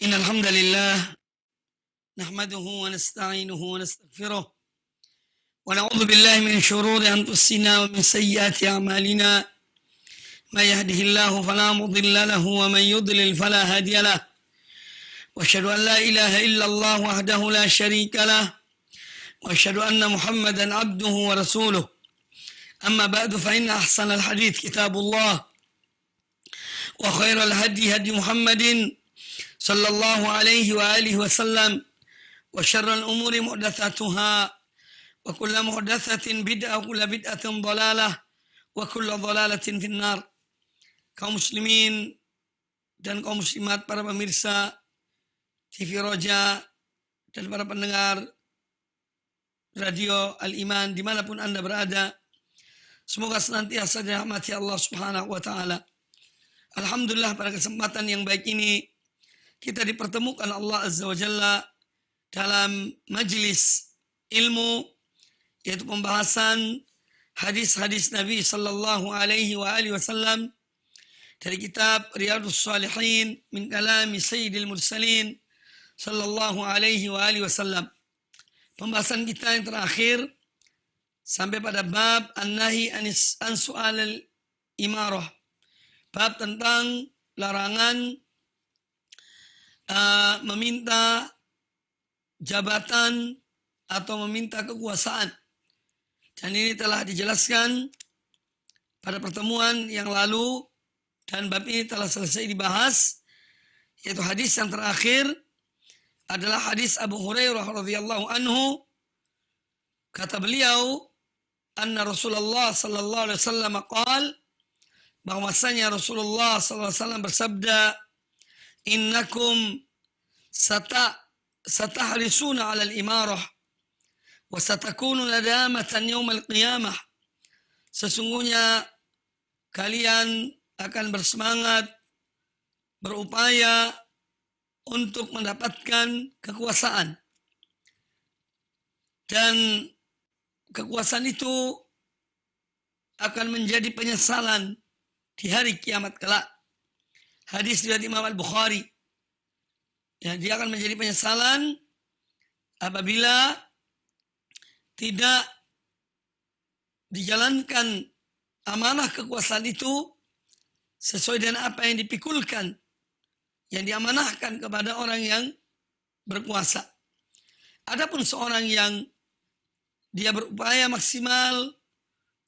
إن الحمد لله نحمده ونستعينه ونستغفره ونعوذ بالله من شرور أنفسنا ومن سيئات أعمالنا من يهده الله فلا مضل له ومن يضلل فلا هادي له وأشهد أن لا إله إلا الله وحده لا شريك له وأشهد أن محمدا عبده ورسوله أما بعد فإن أحسن الحديث كتاب الله وخير الهدي هدي محمد صلى الله عليه وآله وسلم وشر الأمور محدثاتها وكل محدثة بدعة وكل بدعة ضلالة وكل ضلالة في النار. Kaum muslimin dan kaum muslimat, para pemirsa TV Roja dan para pendengar Radio Al-Iman dimanapun Anda berada, semoga senantiasa dirahmati Allah Subhanahu wa Ta'ala. Alhamdulillah, pada kesempatan yang baik ini kita dipertemukan Allah Azza wa Jalla dalam majlis ilmu, yaitu pembahasan hadis-hadis Nabi sallallahu alaihi wa alihi wasallam dari kitab Riyadhus Shalihin min kalami Sayyidil Mursalin sallallahu alaihi wa alihi wasallam. Pembahasan kita yang terakhir sampai pada bab an-nahi an su'al al-imarah. Bab tentang larangan meminta jabatan atau meminta kekuasaan. Dan ini telah dijelaskan pada pertemuan yang lalu dan bab ini telah selesai dibahas, yaitu hadis yang terakhir adalah hadis Abu Hurairah radhiyallahu anhu. Kata beliau, anna Rasulullah sallallahu alaihi wasallam qaal, bahwasanya Rasulullah sallallahu alaihi wasallam bersabda, innakum satahrisuna 'ala al-imarah wa satakunu nadamatan yawmal qiyamah. Sesungguhnya kalian akan bersemangat, berupaya untuk mendapatkan kekuasaan. Dan kekuasaan itu akan menjadi penyesalan di hari kiamat kelak. Hadis riwayat Imam Al-Bukhari. Ya, dia akan menjadi penyesalan apabila tidak dijalankan amanah kekuasaan itu sesuai dengan apa yang dipikulkan, yang diamanahkan kepada orang yang berkuasa. Adapun seorang yang dia berupaya maksimal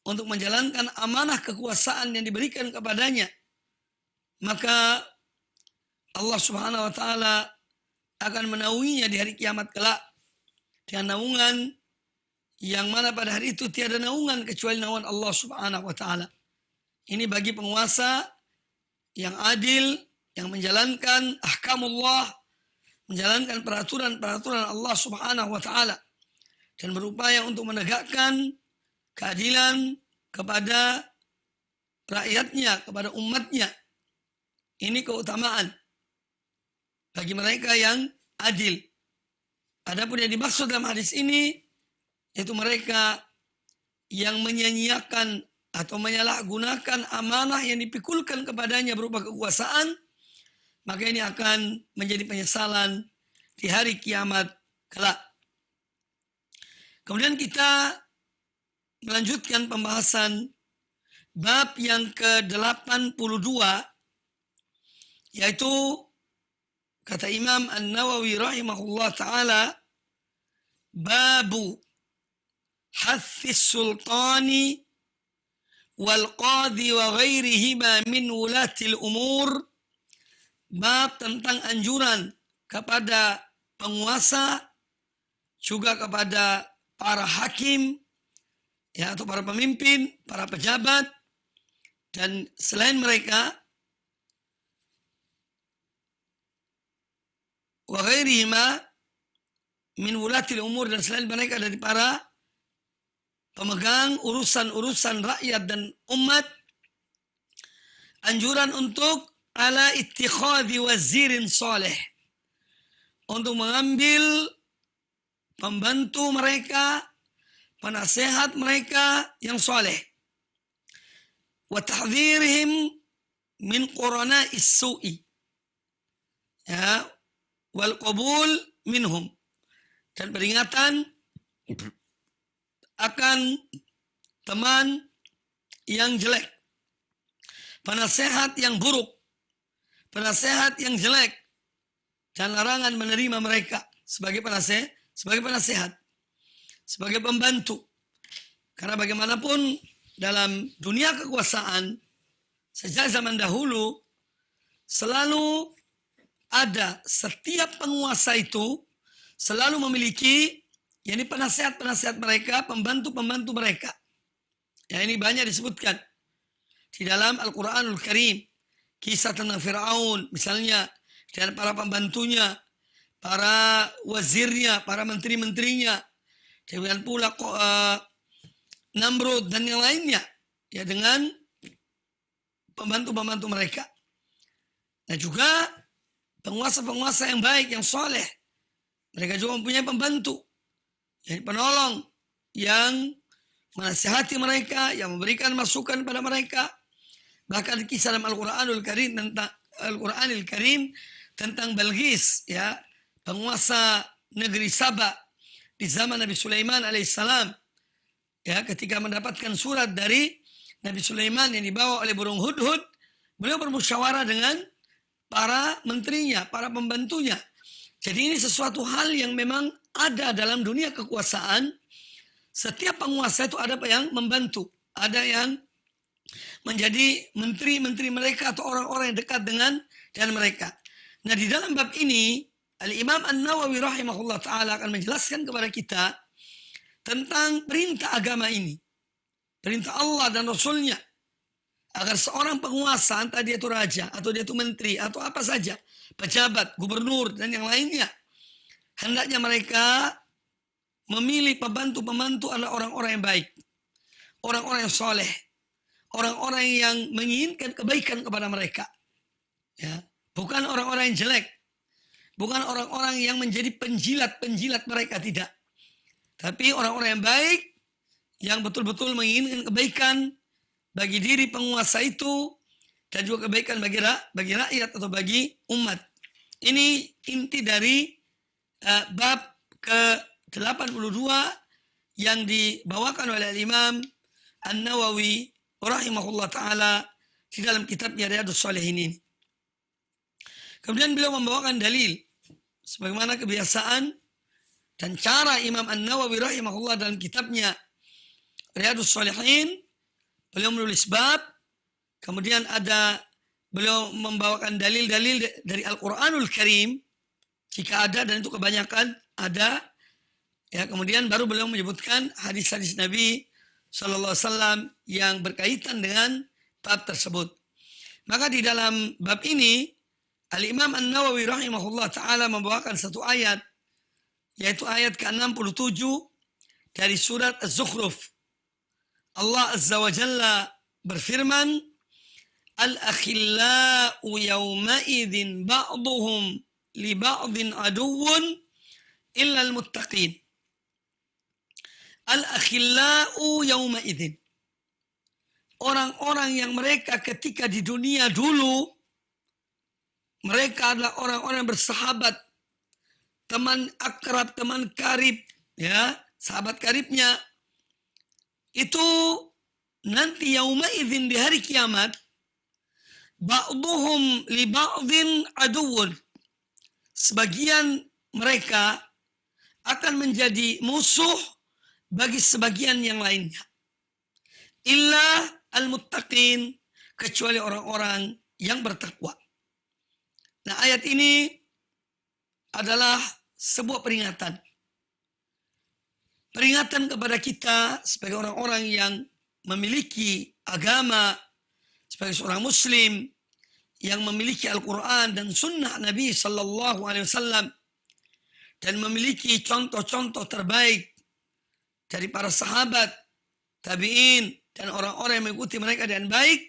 untuk menjalankan amanah kekuasaan yang diberikan kepadanya, maka Allah Subhanahu wa Ta'ala akan menaunginya di hari kiamat kelak dengan naungan yang mana pada hari itu tiada naungan kecuali naungan Allah Subhanahu wa Ta'ala. Ini bagi penguasa yang adil, yang menjalankan ahkamullah, menjalankan peraturan-peraturan Allah Subhanahu wa Ta'ala dan berupaya untuk menegakkan keadilan kepada rakyatnya, kepada umatnya. Ini keutamaan bagi mereka yang adil. Adapun yang dimaksud dalam hadis ini yaitu mereka yang menyanyiakan atau menyalahgunakan amanah yang dipikulkan kepadanya berupa kekuasaan, maka ini akan menjadi penyesalan di hari kiamat kelak. Kemudian kita melanjutkan pembahasan bab yang ke-82, yaitu kata Imam An-Nawawi rahimahullah ta'ala, babu hathis sultani wal qadi wa ghairihima min wulatil umur. Bab tentang anjuran kepada penguasa, juga kepada para hakim, ya, atau para pemimpin, para pejabat, dan selain mereka, wa ghairihima min wulatil umur, dan selain mereka dari para pemegang urusan-urusan rakyat dan umat, anjuran untuk ala ittikhadhi wazirin saleh, untuk mengambil pembantu mereka, penasehat mereka yang saleh, wa tahdhirihim min qurana'is su'i, ya, wal qabul minhum, dan peringatan akan teman yang jelek, penasehat yang buruk, penasehat yang jelek, dan larangan menerima mereka sebagai penasehat, sebagai pembantu. Karena bagaimanapun dalam dunia kekuasaan sejak zaman dahulu selalu ada, setiap penguasa itu selalu memiliki penasehat-penasehat mereka, pembantu-pembantu mereka. Ya, ini banyak disebutkan di dalam Al-Quranul Karim. Kisah tentang Fir'aun misalnya, dan para pembantunya, para wazirnya, para menteri-menterinya, dengan pula Namrud dan yang lainnya, ya, dengan pembantu-pembantu mereka. Dan juga penguasa-penguasa yang baik, yang soleh, mereka juga mempunyai pembantu, yang penolong, yang menasihati mereka, yang memberikan masukan pada mereka. Bahkan kisah dalam Al-Quranul Karim tentang Balqis, ya, penguasa negeri Sabah di zaman Nabi Sulaiman alaihissalam, ya, ketika mendapatkan surat dari Nabi Sulaiman yang dibawa oleh burung hudhud, beliau bermusyawarah dengan para menterinya, para pembantunya. Jadi ini sesuatu hal yang memang ada dalam dunia kekuasaan. Setiap penguasa itu ada yang membantu, ada yang menjadi menteri-menteri mereka atau orang-orang yang dekat dengan mereka. Nah, di dalam bab ini Al-Imam An-Nawawi rahimahullah ta'ala akan menjelaskan kepada kita tentang perintah agama ini, perintah Allah dan Rasulnya, agar seorang penguasa, entah dia itu raja, atau dia itu menteri, atau apa saja, pejabat, gubernur, dan yang lainnya, hendaknya mereka memilih pembantu-pembantu adalah orang-orang yang baik, orang-orang yang soleh, orang-orang yang menginginkan kebaikan kepada mereka. Ya, bukan orang-orang yang jelek, bukan orang-orang yang menjadi penjilat-penjilat mereka, tidak. Tapi orang-orang yang baik, yang betul-betul menginginkan kebaikan bagi diri penguasa itu, dan juga kebaikan bagi rakyat atau bagi umat. Ini inti dari bab ke-82 yang dibawakan oleh Imam An-Nawawi rahimahullah ta'ala di dalam kitabnya Riyadhus Shalihin ini. Kemudian beliau membawakan dalil sebagaimana kebiasaan dan cara Imam An-Nawawi rahimahullah dalam kitabnya Riyadhus Shalihin. Beliau menulis bab, kemudian beliau membawakan dalil-dalil dari Al-Quranul Karim, jika ada, dan itu kebanyakan ada. Ya, kemudian baru beliau menyebutkan hadis-hadis Nabi SAW yang berkaitan dengan bab tersebut. Maka di dalam bab ini, Al-Imam An-Nawawi rahimahullah ta'ala membawakan satu ayat, yaitu ayat ke-67 dari surat Az-Zukhruf. Allah Azza wa Jalla berfirman, Al-akhillau yawma'idhin ba'duhum li ba'dhin aduwwun illa al-muttaqin. Al-akhillau yawma'idhin. Orang-orang yang mereka ketika di dunia dulu, mereka adalah orang-orang bersahabat, teman akrab, teman karib, ya, sahabat karibnya. Itu nanti yauma idzin di hari kiamat, ba'duhum li ba'dhin aduwwun. Sebagian mereka akan menjadi musuh bagi sebagian yang lainnya. Illa al-muttaqin, kecuali orang-orang yang bertakwa. Nah, ayat ini adalah sebuah peringatan. Peringatan kepada kita sebagai orang-orang yang memiliki agama, sebagai seorang muslim yang memiliki Al-Quran dan sunnah Nabi Sallallahu Alaihi Wasallam, dan memiliki contoh-contoh terbaik dari para sahabat, tabi'in, dan orang-orang yang mengikuti mereka dengan baik.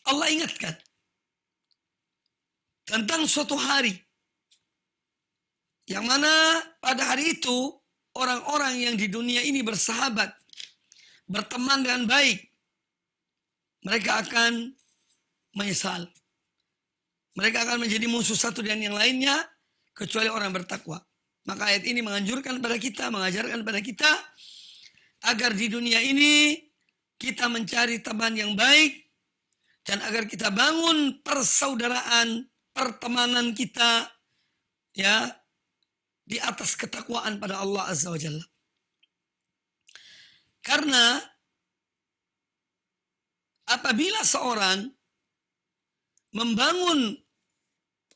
Allah ingatkan tentang suatu hari yang mana pada hari itu orang-orang yang di dunia ini bersahabat, berteman dengan baik, mereka akan menyesal. Mereka akan menjadi musuh satu dan yang lainnya kecuali orang bertakwa. Maka ayat ini menganjurkan pada kita, mengajarkan pada kita agar di dunia ini kita mencari teman yang baik dan agar kita bangun persaudaraan, pertemanan kita ya di atas ketakwaan pada Allah Azza wa Jalla. Karena apabila seorang membangun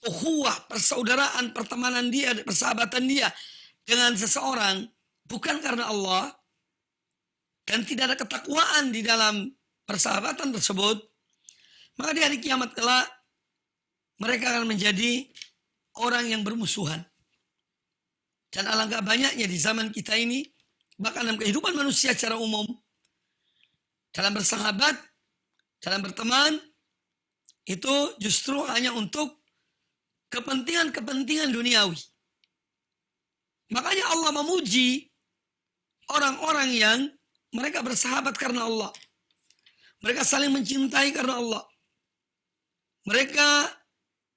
ukhuwah, persaudaraan, pertemanan dia, persahabatan dia dengan seseorang bukan karena Allah dan tidak ada ketakwaan di dalam persahabatan tersebut, maka di hari kiamat kelak mereka akan menjadi orang yang bermusuhan. Dan alangkah banyaknya di zaman kita ini, bahkan dalam kehidupan manusia secara umum, dalam bersahabat, dalam berteman, itu justru hanya untuk kepentingan-kepentingan duniawi. Makanya Allah memuji orang-orang yang mereka bersahabat karena Allah. Mereka saling mencintai karena Allah. Mereka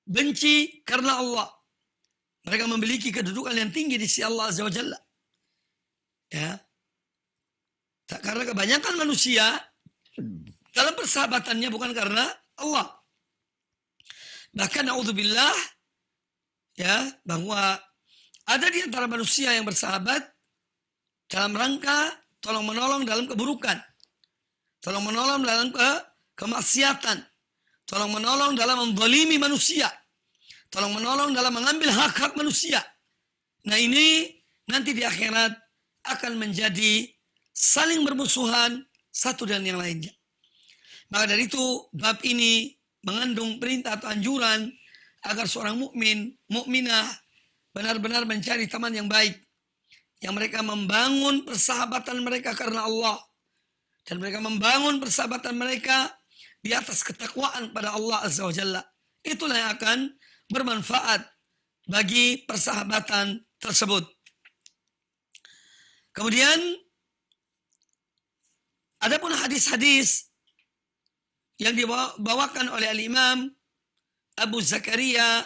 benci karena Allah. Mereka memiliki kedudukan yang tinggi di sisi Allah Azza wa Jalla. Ya. Karena kebanyakan manusia dalam persahabatannya bukan karena Allah. Bahkan na'udzubillah ya, bahwa ada di antara manusia yang bersahabat dalam rangka tolong menolong dalam keburukan, tolong menolong dalam kemaksiatan, tolong menolong dalam menzalimi manusia, tolong menolong dalam mengambil hak-hak manusia. Nah ini nanti di akhirat akan menjadi saling bermusuhan satu dan yang lainnya. Maka dari itu bab ini mengandung perintah atau anjuran agar seorang mukmin, mukminah benar-benar mencari teman yang baik, yang mereka membangun persahabatan mereka karena Allah, dan mereka membangun persahabatan mereka di atas ketakwaan pada Allah Azza wa Jalla. Itulah yang akan bermanfaat bagi persahabatan tersebut. Kemudian adapun hadis-hadis yang dibawakan oleh Al-Imam Abu Zakaria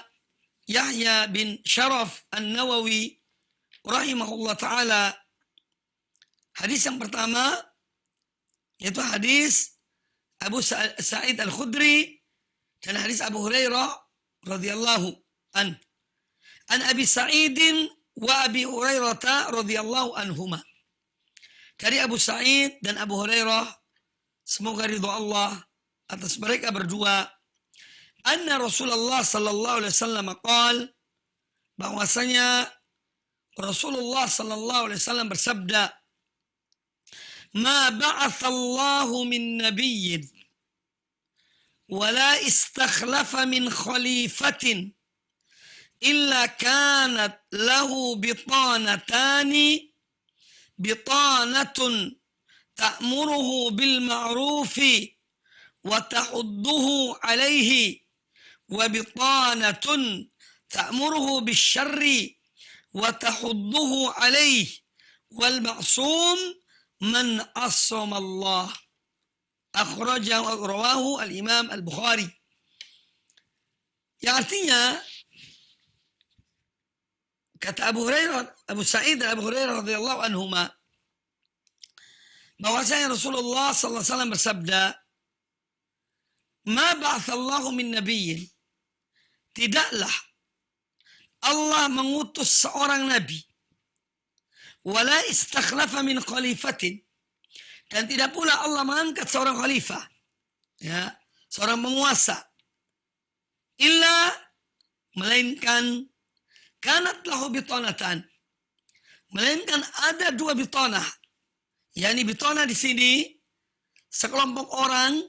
Yahya bin Sharaf An-Nawawi rahimahullah ta'ala. Hadis yang pertama yaitu hadis Abu Sa'id Al-Khudri dan hadis Abu Hurairah radhiyallahu an Abi Sa'idin wa Abi Hurairah radhiyallahu anhuma. Dari Abu Sa'id dan Abu Hurairah, semoga ridha Allah atas mereka berdua, anna Rasulullah sallallahu alaihi wasallam qaal, bahwasanya Rasulullah sallallahu alaihi wasallam bersabda, ma ba'athallahu min nabiyyin wala istakhlafa min khalifatin illa kanat lahu bitanatani, bitanatun ta'muruhu bil ma'rufi wa tahudduhu alaihi, wa bitanatun ta'muruhu bis syarri wa tahudduhu alaihi, wal ma'sum man asama Allah. Akhrajahu rawahu al-Imam Al-Bukhari. Yang artinya kata Abu Hurairah, Abu Sa'id dan Abu Hurairah radhiyallahu anhuma, bahwasanya Rasulullah sallallahu alaihi wasallam bersabda, ma ba'athallahu min nabiyyin, tidaklah Allah mengutus seorang nabi, wala istakhlafa min khalifatin, dan tidak pula Allah mengangkat seorang khalifah, ya, seorang penguasa, illa, melainkan kanat lahu bitanatan, melainkan ada dua bitanah. Yani bitanah di sini sekelompok orang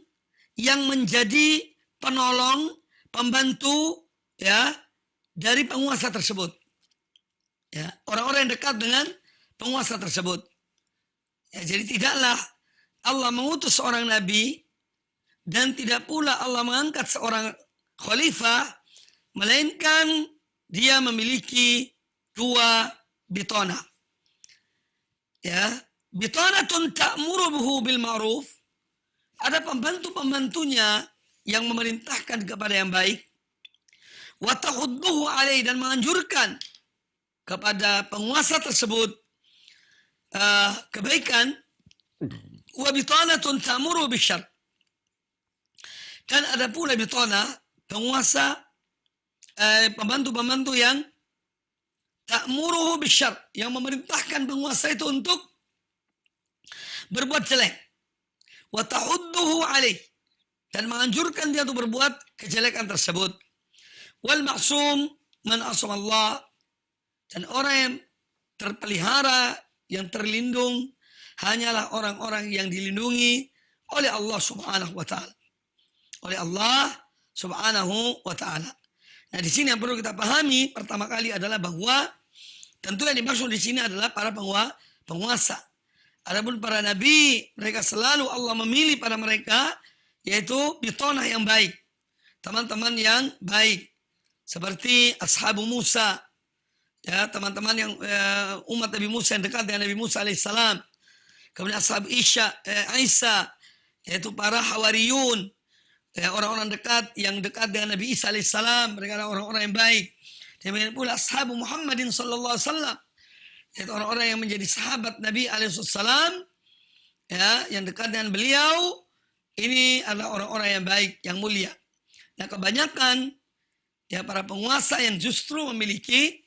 yang menjadi penolong, pembantu ya dari penguasa tersebut. Ya, orang-orang yang dekat dengan penguasa tersebut. Ya, jadi tidaklah Allah mengutus seorang nabi dan tidak pula Allah mengangkat seorang khalifah, melainkan dia memiliki dua bitanah. Ya, bitanatun ta'muruhu bil ma'ruf, ada pembantu-pembantunya yang memerintahkan kepada yang baik. wa tahudduhu alaih, dan menganjurkan kepada penguasa tersebut kebaikan, wa bitanatun ta'muru bisyarr, dan ada pula bitana, penguasa, pembantu-pembantu yang ta'muruhu bisyarr, yang memerintahkan penguasa itu untuk berbuat jelek, wa tahudduhu alaih, dan menganjurkan dia untuk berbuat kejelekan tersebut. Wal ma'sum man asamallah, dan orang yang terpelihara, yang terlindung, hanyalah orang-orang yang dilindungi oleh Allah Subhanahu wa taala. Oleh Allah Subhanahu wa taala. Nah, di sini yang perlu kita pahami pertama kali adalah bahwa tentu yang dimaksud di sini adalah para penguasa. Adapun para nabi, mereka selalu Allah memilih pada mereka yaitu bitonah yang baik, teman-teman yang baik, seperti ashabu Musa, ya, teman-teman yang umat Nabi Musa yang dekat dengan Nabi Musa alaihissalam. Kemudian ashab Isa, yaitu para hawariyun, ya, orang-orang dekat yang dekat dengan Nabi Isa alaihissalam, mereka adalah orang-orang yang baik. Demikian pula ashabu Muhammadin sallallahu alaihi wasallam, yaitu orang-orang yang menjadi sahabat Nabi alaihissalam, ya, yang dekat dengan beliau. Ini adalah orang-orang yang baik, yang mulia. Nah, kebanyakan ya para penguasa yang justru memiliki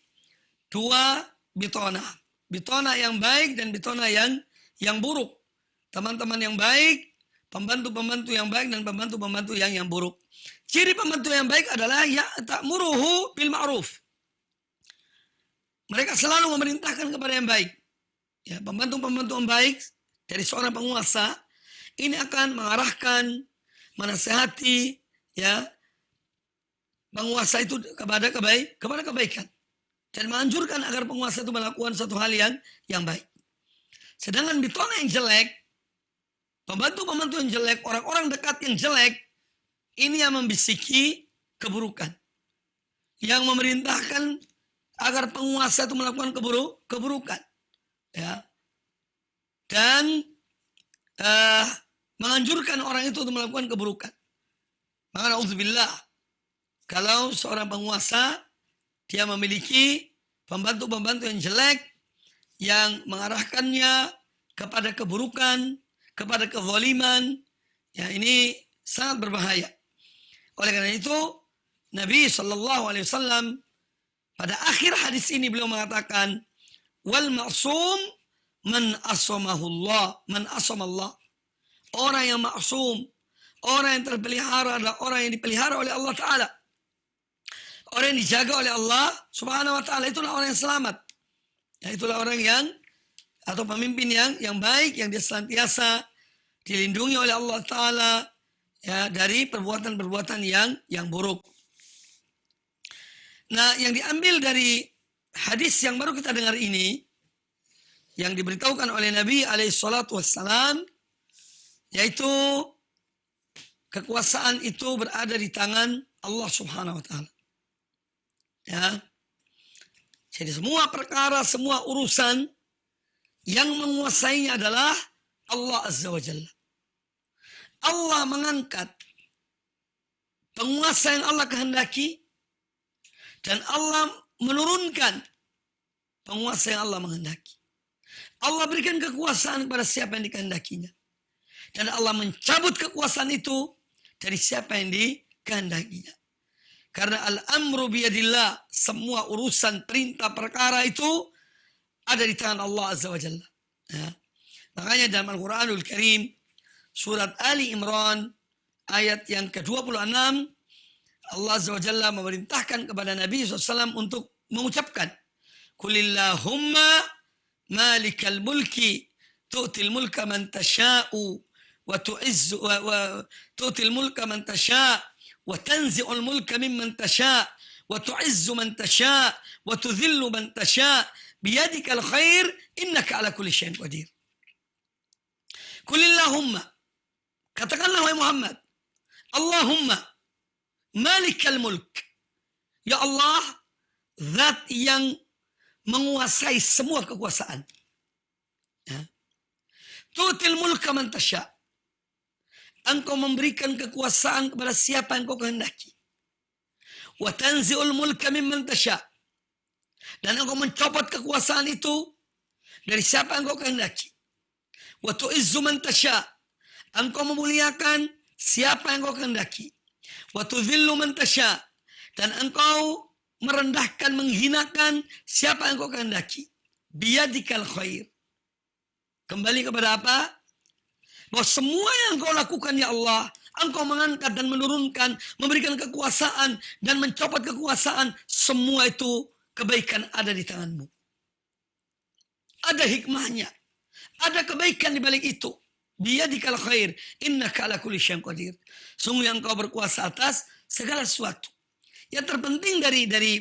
dua bitona. Bitona yang baik dan bitona yang buruk. Teman-teman yang baik, pembantu-pembantu yang baik, dan pembantu-pembantu yang buruk. Ciri pembantu yang baik adalah ya ta'muruhu bil ma'ruf. Mereka selalu memerintahkan kepada yang baik. Ya, pembantu-pembantu yang baik dari seorang penguasa ini akan mengarahkan, menasihati, ya, penguasa itu kepada kebaikan, dan menganjurkan agar penguasa itu melakukan satu hal yang baik. Sedangkan bitona yang jelek, pembantu-pembantu yang jelek, orang-orang dekat yang jelek, ini yang membisiki keburukan, yang memerintahkan agar penguasa itu melakukan keburukan, ya, dan menganjurkan orang itu untuk melakukan keburukan. Maka na'udzubillah, kalau seorang penguasa dia memiliki pembantu-pembantu yang jelek, yang mengarahkannya kepada keburukan, kepada kezaliman, ya, ini sangat berbahaya. Oleh karena itu, Nabi SAW pada akhir hadis ini beliau mengatakan, wal ma'sum man asamahullah, man asamallah. Orang yang maksum, orang yang terpelihara adalah orang yang dipelihara oleh Allah Ta'ala. Orang yang dijaga oleh Allah Subhanahu wa Ta'ala, itulah orang yang selamat. Ya, itulah orang yang, atau pemimpin yang baik, yang dia senantiasa dilindungi oleh Allah Ta'ala, ya, dari perbuatan-perbuatan yang buruk. Nah, yang diambil dari hadis yang baru kita dengar ini, yang diberitahukan oleh Nabi alaihissalatu wassalam, yaitu kekuasaan itu berada di tangan Allah Subhanahu wa Ta'ala. Ya. Jadi semua perkara, semua urusan yang menguasainya adalah Allah Azza wa Jalla. Allah mengangkat penguasa yang Allah kehendaki, dan Allah menurunkan penguasa yang Allah menghendaki. Allah berikan kekuasaan kepada siapa yang dikehendakinya, dan Allah mencabut kekuasaan itu dari siapa yang dikehendakinya. Karena al-amru biyadillah, semua urusan perintah perkara itu ada di tangan Allah Azza wa Jalla. Ya. Makanya dalam Al-Quranul Karim, surat Ali Imran, ayat yang ke-26, Allah Azza wa Jalla memerintahkan kepada Nabi SAW untuk mengucapkan, Kulillahumma malikal mulki, tu'til mulka man tasha'u, wa tu'til mulka man tasha' wa tanzi'ul mulka mimman tasha' wa tu'izzu man tasha' wa tudhillu man tasha' biyadikal khair innaka ala kulli syai'in qadir. Kulillahumma, katakanlah wahai Muhammad, Allahumma malikal mulk, ya Allah, zat yang menguasai semua kekuasaan. Ya. Tu'til mulka man tasha', engkau memberikan kekuasaan kepada siapa yang kau kehendaki. Wa tanzi'ul mulka mimman tasya. Dan engkau mencopot kekuasaan itu dari siapa engkau kehendaki. Wa tu'izzu man tasya. Engkau memuliakan siapa yang engkau kehendaki. Wa tudhillu man tasya. Dan engkau merendahkan, menghinakan siapa yang engkau kehendaki. Biyadikal khair. Kembali kepada apa? Bahwa semua yang engkau lakukan ya Allah, engkau mengangkat dan menurunkan, memberikan kekuasaan dan mencopot kekuasaan, semua itu kebaikan ada di tanganmu. Ada hikmahnya. Ada kebaikan di balik itu. Biyadikal khair, innaka ala kulli syai'in qadir. Sungguh yang engkau berkuasa atas segala sesuatu. Yang terpenting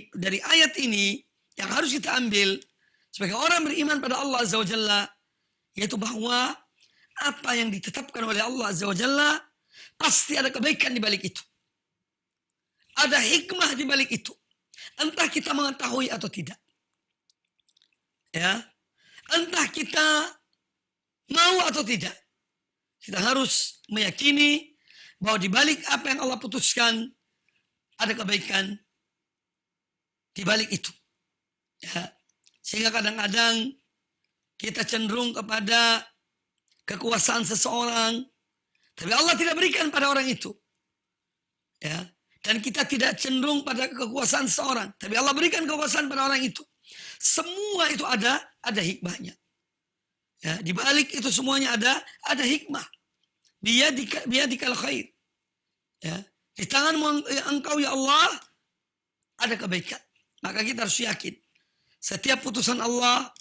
dari ayat ini yang harus kita ambil sebagai orang beriman pada Allah Azza wa Jalla, yaitu bahwa apa yang ditetapkan oleh Allah Azza wa Jalla pasti ada kebaikan di balik itu. Ada hikmah di balik itu. Entah kita mengetahui atau tidak. Ya. Entah kita mau atau tidak. Kita harus meyakini bahwa di balik apa yang Allah putuskan ada kebaikan di balik itu. Ya. Sehingga kadang-kadang kita cenderung kepada kekuasaan seseorang, tapi Allah tidak berikan pada orang itu. Ya. Dan kita tidak cenderung pada kekuasaan seseorang, tapi Allah berikan kekuasaan pada orang itu. Semua itu ada hikmahnya. Ya, di balik itu semuanya ada hikmah. Biyadikal khair. Ya, di tanganmu engkau ya Allah ada kebaikan. Maka kita harus yakin setiap putusan Allah,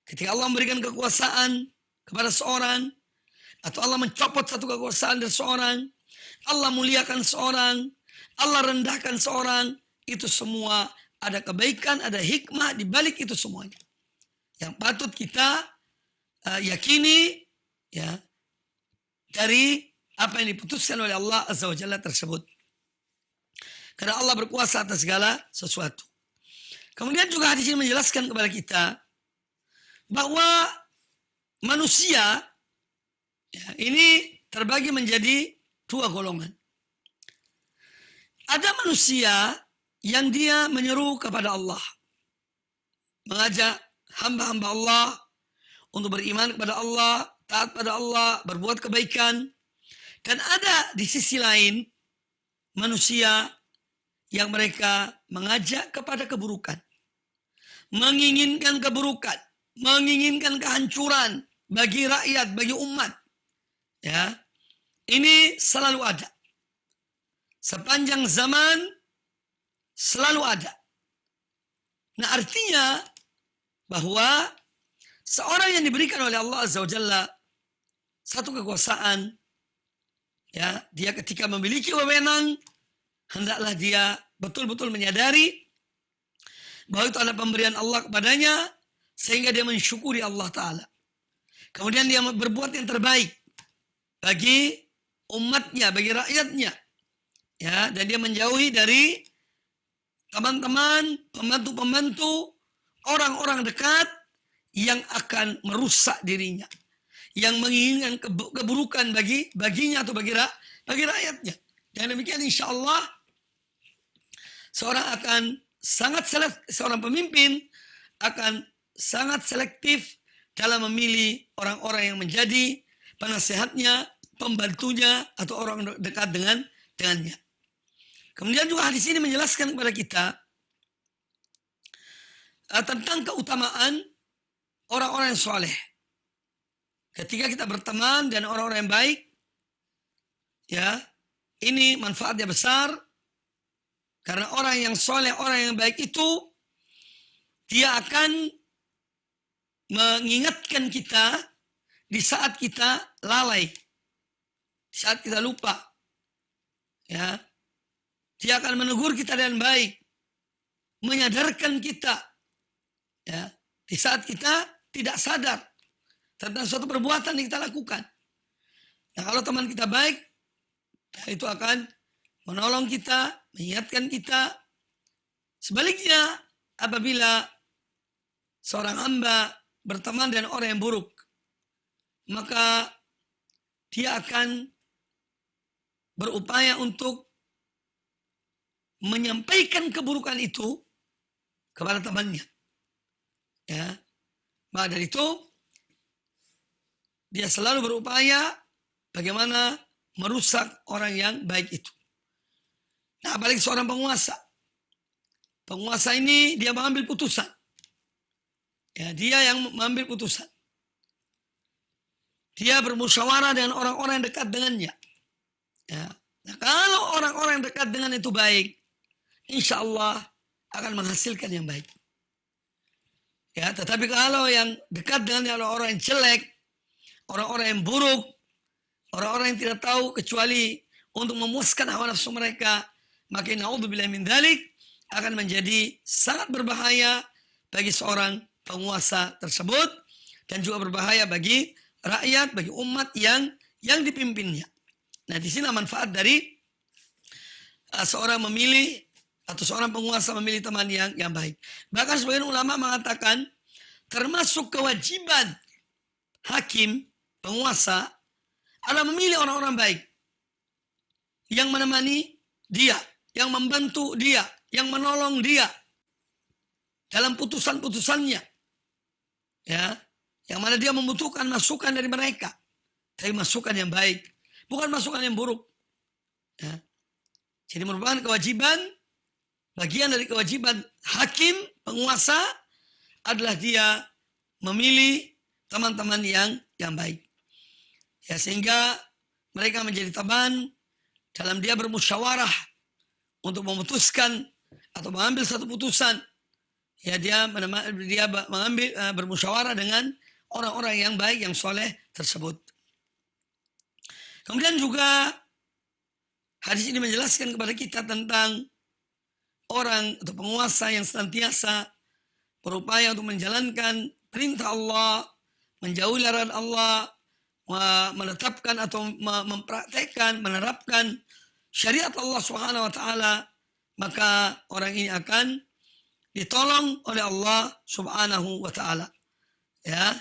ketika Allah memberikan kekuasaan kepada seorang, atau Allah mencopot satu kekuasaan dari seorang, Allah muliakan seorang, Allah rendahkan seorang, itu semua ada kebaikan, ada hikmah di balik itu semuanya. Yang patut kita yakini ya dari apa yang diputuskan oleh Allah Azza wa Jalla tersebut. Karena Allah berkuasa atas segala sesuatu. Kemudian juga hadis ini menjelaskan kepada kita bahwa manusia ya, ini terbagi menjadi dua golongan. Ada manusia yang dia menyeru kepada Allah, mengajak hamba-hamba Allah untuk beriman kepada Allah, taat pada Allah, berbuat kebaikan. Dan ada di sisi lain manusia yang mereka mengajak kepada keburukan, menginginkan keburukan, menginginkan kehancuran bagi rakyat, bagi umat. Ya, ini selalu ada. Sepanjang zaman selalu ada. Nah, artinya bahwa seorang yang diberikan oleh Allah Azza wa Jalla satu kekuasaan, ya, dia ketika memiliki wewenang, hendaklah dia betul-betul menyadari bahwa itu adalah pemberian Allah kepadanya, sehingga dia mensyukuri Allah Ta'ala. Kemudian dia berbuat yang terbaik bagi umatnya, bagi rakyatnya. Ya, dan dia menjauhi dari teman-teman, pembantu-pembantu, orang-orang dekat yang akan merusak dirinya, yang menginginkan keburukan baginya atau bagi rakyatnya. Dan demikian insya Allah seorang pemimpin akan sangat selektif dalam memilih orang-orang yang menjadi penasehatnya, pembantunya, atau orang dekat dengannya. Kemudian juga hadis ini menjelaskan kepada kita tentang keutamaan orang-orang yang soleh. Ketika kita berteman dan orang-orang yang baik, ya, ini manfaatnya besar. Karena orang yang soleh, orang yang baik itu, dia akan mengingatkan kita di saat kita lalai, di saat kita lupa. Ya, dia akan menegur kita dengan baik, menyadarkan kita, ya, di saat kita tidak sadar tentang suatu perbuatan yang kita lakukan. Nah, kalau teman kita baik, ya, itu akan menolong kita, mengingatkan kita. Sebaliknya, apabila seorang hamba berteman dengan orang yang buruk, maka dia akan berupaya untuk menyampaikan keburukan itu kepada temannya. Ya. Maka dari itu dia selalu berupaya bagaimana merusak orang yang baik itu. Nah, apalagi seorang penguasa. Penguasa ini dia mengambil putusan. Ya, dia yang mengambil putusan. Dia bermusyawarah dengan orang-orang yang dekat dengannya. Ya. Nah, kalau orang-orang yang dekat dengan itu baik, insya Allah akan menghasilkan yang baik. Ya, tetapi kalau yang dekat dengannya adalah orang yang jelek, orang-orang yang buruk, orang-orang yang tidak tahu kecuali untuk memuaskan hawa nafsu mereka, maka naudzubillah min dzalik akan menjadi sangat berbahaya bagi seorang penguasa tersebut dan juga berbahaya bagi rakyat, bagi umat yang dipimpinnya. Nah, di sini manfaat dari seorang memilih atau seorang penguasa memilih teman yang baik. Bahkan sebagian ulama mengatakan termasuk kewajiban hakim, penguasa adalah memilih orang-orang baik yang menemani dia, yang membantu dia, yang menolong dia dalam putusan-putusannya. Ya, yang mana dia membutuhkan masukan dari mereka. Tapi masukan yang baik, bukan masukan yang buruk. Ya. Jadi merupakan kewajiban, bagian dari kewajiban hakim, penguasa adalah dia memilih teman-teman yang baik. Ya, sehingga mereka menjadi teman dalam dia bermusyawarah untuk memutuskan atau mengambil satu putusan. Ya, dia mengambil bermusyawarah dengan orang-orang yang baik, yang soleh tersebut. Kemudian juga hadis ini menjelaskan kepada kita tentang orang atau penguasa yang senantiasa berupaya untuk menjalankan perintah Allah, menjauhi larangan Allah, menetapkan atau mempraktekkan, menerapkan syariat Allah Subhanahu wa taala, maka orang ini akan ditolong oleh Allah Subhanahu wa taala. Ya,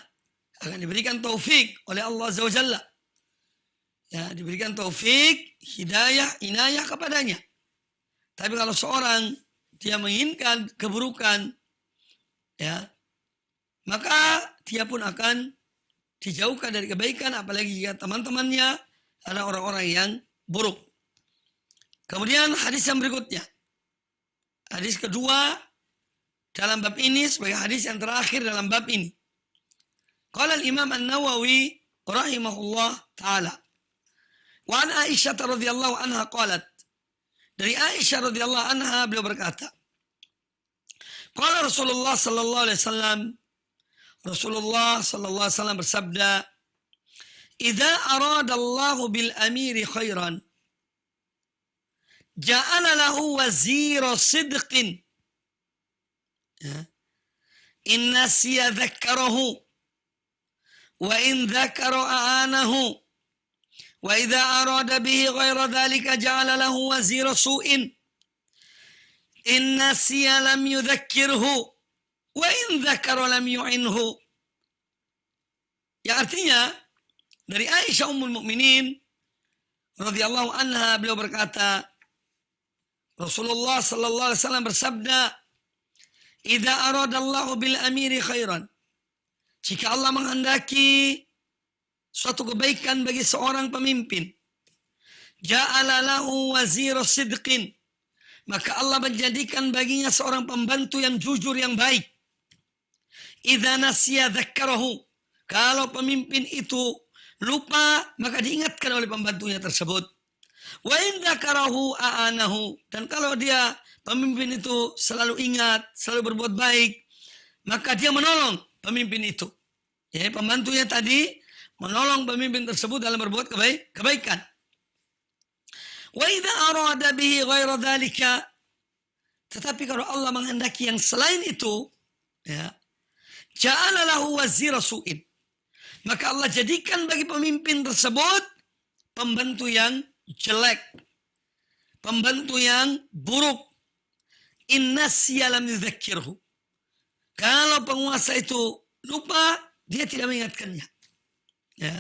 akan diberikan taufik oleh Allah Azza wa Jalla. Ya, diberikan taufik, hidayah, inayah kepadanya. Tapi kalau seorang dia menginginkan keburukan, ya, maka dia pun akan dijauhkan dari kebaikan, apalagi jika teman-temannya adalah orang-orang yang buruk. Kemudian hadis yang berikutnya. Hadis kedua dalam bab ini sebagai hadis yang terakhir dalam bab ini. Qala al-Imam An-Nawawi rahimahullah taala. Wa an Aisyah radhiyallahu anha qalat. Dari Aisyah radhiyallahu anha beliau berkata, qala Rasulullah sallallahu alaihi wasallam, Rasulullah sallallahu alaihi wasallam bersabda, "Idza arada Allah bil amiri khairan, ja'ala lahu wazira sidqin. In nasiya dhakkarahu, wa in dhakkara aanahu, wa idza arada bihi ghaira dhalika ja'ala lahu wazira su'in. In nasiya lam yudhakkirhu, wa in dhakkara lam yu'inhu." Yang artinya dari Aisyah Ummul Mukminin radhiyallahu anha beliau berkata, Rasulullah sallallahu alaihi wasallam bersabda, "Idza aradallahu bil amiri khairan." Jika Allah menghendaki suatu kebaikan bagi seorang pemimpin, ja'ala lahu wazira sidqin. Maka Allah menjadikan baginya seorang pembantu yang jujur, yang baik. Idza nasiya dzakkarahu. Kalau pemimpin itu lupa, maka diingatkan oleh pembantunya tersebut. Wa in dzakarahu aanahu. Dan kalau dia pemimpin itu selalu ingat, selalu berbuat baik, maka dia menolong pemimpin itu. Ya, pembantunya tadi menolong pemimpin tersebut dalam berbuat kebaikan. Wa idza arada bihi ghaira dzalika. Tetapi kalau Allah menghendaki yang selain itu, ya, ja'ala lahu wazira su'in. Maka Allah jadikan bagi pemimpin tersebut pembantu yang jelek, pembantu yang buruk. Inna siyalam yudzakkirhu. Kalau penguasa itu lupa, dia tidak mengingatkannya. Ya.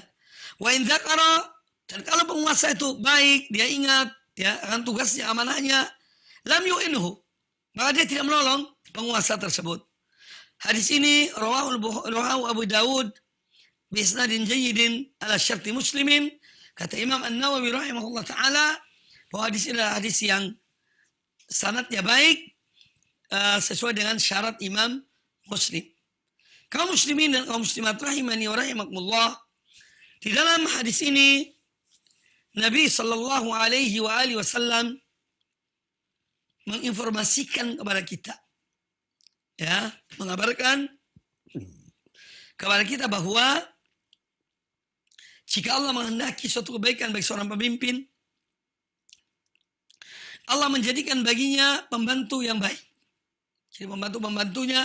Wa in dzakara, dan kalau penguasa itu baik, dia ingat ya akan tugasnya, amanahnya, lam yu'inhu, maka dia tidak menolong penguasa tersebut. Hadis ini rawahu Abu Dawud bi isnadin jayyidin ala syarti Muslimin. Kata Imam An-Nawawi rahimahullah taala bahwa hadis ini adalah hadis yang sanadnya baik, sesuai dengan syarat Imam Muslim. Kaum muslimin dan kaum muslimat rahimani wa rahimakumullah, di dalam hadis ini Nabi sallallahu alaihi wa alihi wasallam menginformasikan kepada kita, ya, mengabarkan kepada kita bahwa jika Allah menghendaki suatu kebaikan bagi seorang pemimpin, Allah menjadikan baginya pembantu yang baik. Jadi pembantu-pembantunya,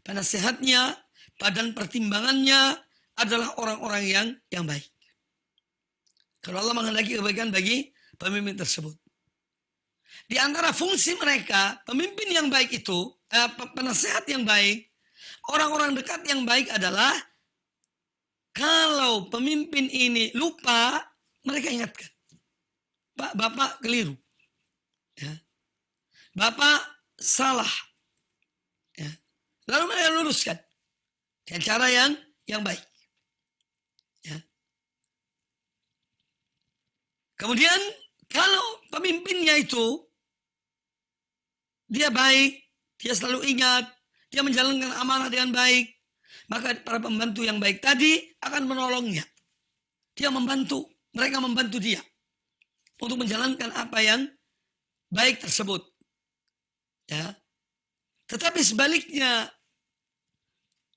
penasehatnya, badan pertimbangannya adalah orang-orang yang baik. Kalau Allah menghendaki kebaikan bagi pemimpin tersebut. Di antara fungsi mereka, pemimpin yang baik itu, penasehat yang baik, orang-orang dekat yang baik adalah kalau pemimpin ini lupa, mereka ingatkan. Pak, Bapak keliru. Ya. Bapak salah. Ya. Lalu mereka luruskan dengan cara yang baik. Ya. Kemudian kalau pemimpinnya itu dia baik, dia selalu ingat, dia menjalankan amanah dengan baik, maka para pembantu yang baik tadi akan menolongnya. Dia membantu, mereka membantu dia untuk menjalankan apa yang baik tersebut. Ya. Tetapi sebaliknya,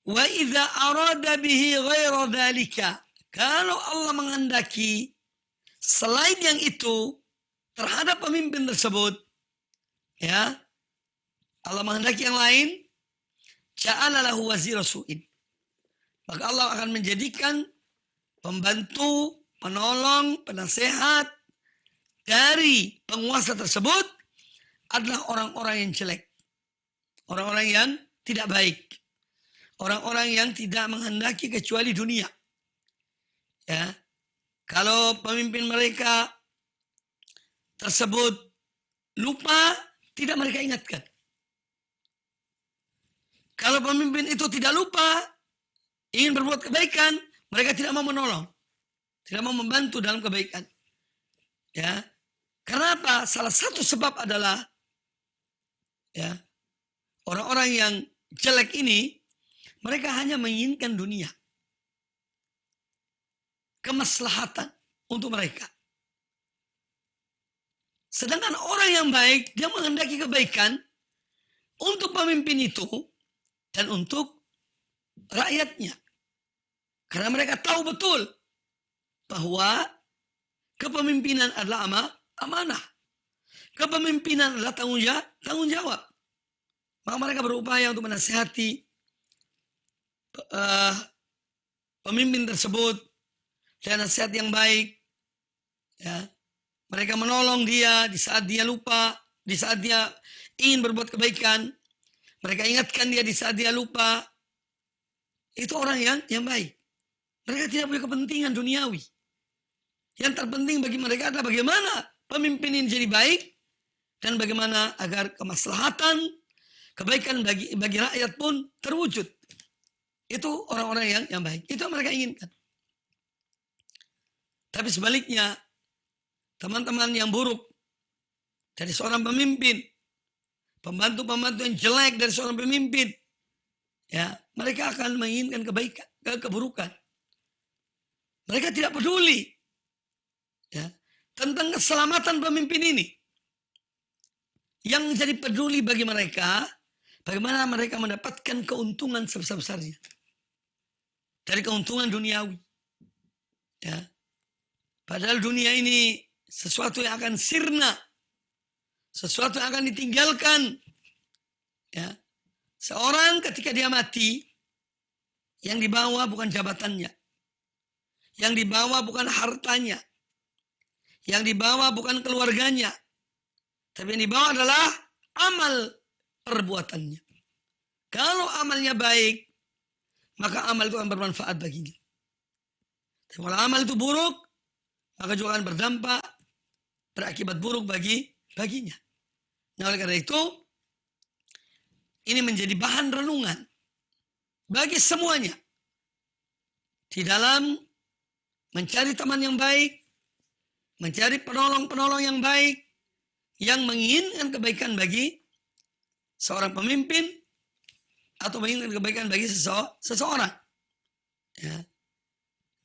wa idza arada bihi ghaira dzalika, kalau Allah menghendaki selain yang itu terhadap pemimpin tersebut, ya, Allah menghendaki yang lain, ja'ala lahu wazira su'in, maka Allah akan menjadikan pembantu, penolong, penasehat dari penguasa tersebut adalah orang-orang yang jelek, orang-orang yang tidak baik, orang-orang yang tidak menghendaki kecuali dunia. Ya, kalau pemimpin mereka tersebut lupa, tidak mereka ingatkan. Kalau pemimpin itu tidak lupa, ingin berbuat kebaikan, mereka tidak mau menolong, tidak mau membantu dalam kebaikan. Ya, karena apa? Salah satu sebab adalah, ya, orang-orang yang jelek ini, mereka hanya menginginkan dunia, kemaslahatan untuk mereka. Sedangkan orang yang baik, dia menghendaki kebaikan untuk pemimpin itu dan untuk rakyatnya. Karena mereka tahu betul bahwa kepemimpinan adalah amanah. Kepemimpinan adalah tanggung jawab. Maka mereka berupaya untuk menasihati pemimpin tersebut dengan nasihat yang baik. Ya. Mereka menolong dia di saat dia lupa, di saat dia ingin berbuat kebaikan. Mereka ingatkan dia di saat dia lupa. Itu orang yang baik. Mereka tidak punya kepentingan duniawi. Yang terpenting bagi mereka adalah bagaimana pemimpin ini jadi baik dan bagaimana agar kemaslahatan, kebaikan bagi rakyat pun terwujud. Itu orang-orang yang baik. Itu yang mereka inginkan. Tapi sebaliknya, teman-teman yang buruk dari seorang pemimpin, pembantu-pembantu yang jelek dari seorang pemimpin, ya, mereka akan menginginkan kebaikan, keburukan. Mereka tidak peduli, ya, tentang keselamatan pemimpin ini. Yang menjadi peduli bagi mereka, bagaimana mereka mendapatkan keuntungan sebesar-besarnya dari keuntungan duniawi. Ya. Padahal dunia ini sesuatu yang akan sirna, sesuatu yang akan ditinggalkan. Ya. Seorang ketika dia mati, yang dibawa bukan jabatannya, yang dibawa bukan hartanya, yang dibawa bukan keluarganya, tapi yang dibawa adalah amal perbuatannya. Kalau amalnya baik, maka amal itu akan bermanfaat baginya. Tapi kalau amal itu buruk, maka juga akan berdampak, berakibat buruk baginya. Nah, oleh karena itu, ini menjadi bahan renungan bagi semuanya di dalam mencari teman yang baik, mencari penolong-penolong yang baik, yang menginginkan kebaikan bagi seorang pemimpin atau menginginkan kebaikan bagi seseorang. Ya.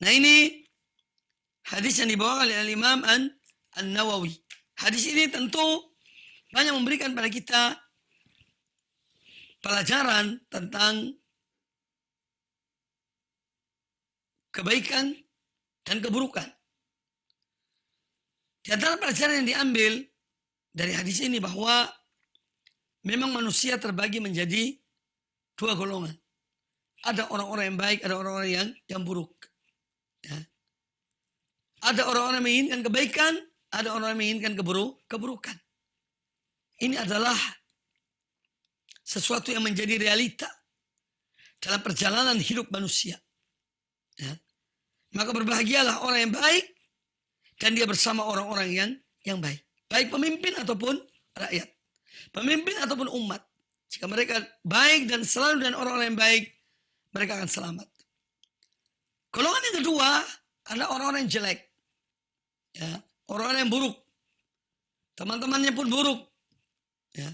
Nah, ini hadis yang dibawa oleh Imam An-Nawawi. Hadis ini tentu banyak memberikan pada kita pelajaran tentang kebaikan dan keburukan. Di antara pelajaran yang diambil dari hadis ini bahwa memang manusia terbagi menjadi dua golongan. Ada orang-orang yang baik, ada orang-orang yang buruk. Ya. Ada orang-orang yang menginginkan kebaikan, ada orang yang menginginkan keburukan. Ini adalah sesuatu yang menjadi realita dalam perjalanan hidup manusia. Ya. Maka berbahagialah orang yang baik dan dia bersama orang-orang yang baik. Baik pemimpin ataupun rakyat. Pemimpin ataupun umat. Jika mereka baik dan selalu dan orang-orang yang baik, mereka akan selamat. Golongan yang kedua adalah orang-orang yang jelek. Ya, orang-orang yang buruk. Teman-temannya pun buruk. Ya.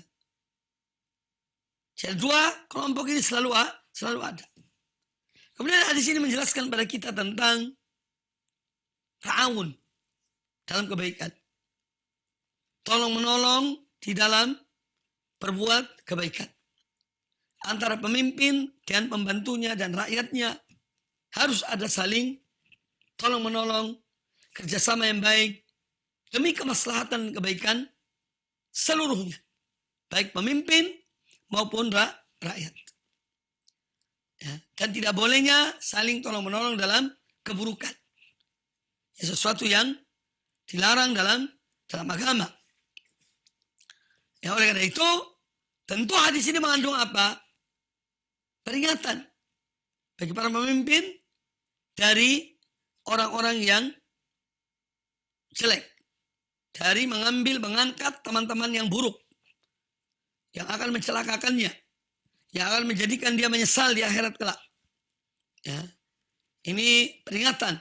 Jadi dua kelompok ini selalu ada. Kemudian hadis ini menjelaskan pada kita tentang ta'awun dalam kebaikan. Tolong-menolong di dalam berbuat kebaikan. Antara pemimpin dan pembantunya dan rakyatnya harus ada saling tolong-menolong, kerjasama yang baik demi kemaslahatan kebaikan seluruhnya. Baik pemimpin maupun rakyat. Ya, dan tidak bolehnya saling tolong-menolong dalam keburukan. Ya, sesuatu yang dilarang dalam agama. Ya, oleh karena itu, tentu hadis ini mengandung apa? Peringatan bagi para pemimpin dari orang-orang yang jelek. Dari mengangkat teman-teman yang buruk. Yang akan mencelakakannya. Yang akan menjadikan dia menyesal di akhirat kelak. Ya. Ini peringatan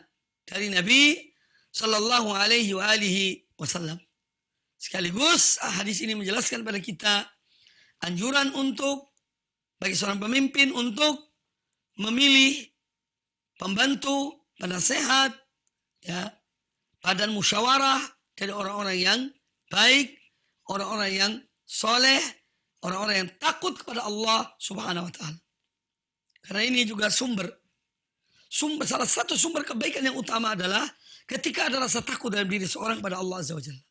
dari Nabi Sallallahu Alaihi Wasallam. Sekaligus hadis ini menjelaskan pada kita anjuran untuk bagi seorang pemimpin untuk memilih pembantu, penasehat, ya, badan musyawarah dari orang-orang yang baik, orang-orang yang soleh, orang-orang yang takut kepada Allah Subhanahu wa Ta'ala. Karena ini juga salah satu sumber kebaikan yang utama adalah ketika ada rasa takut dalam diri seorang pada Allah Azza wa Jalla.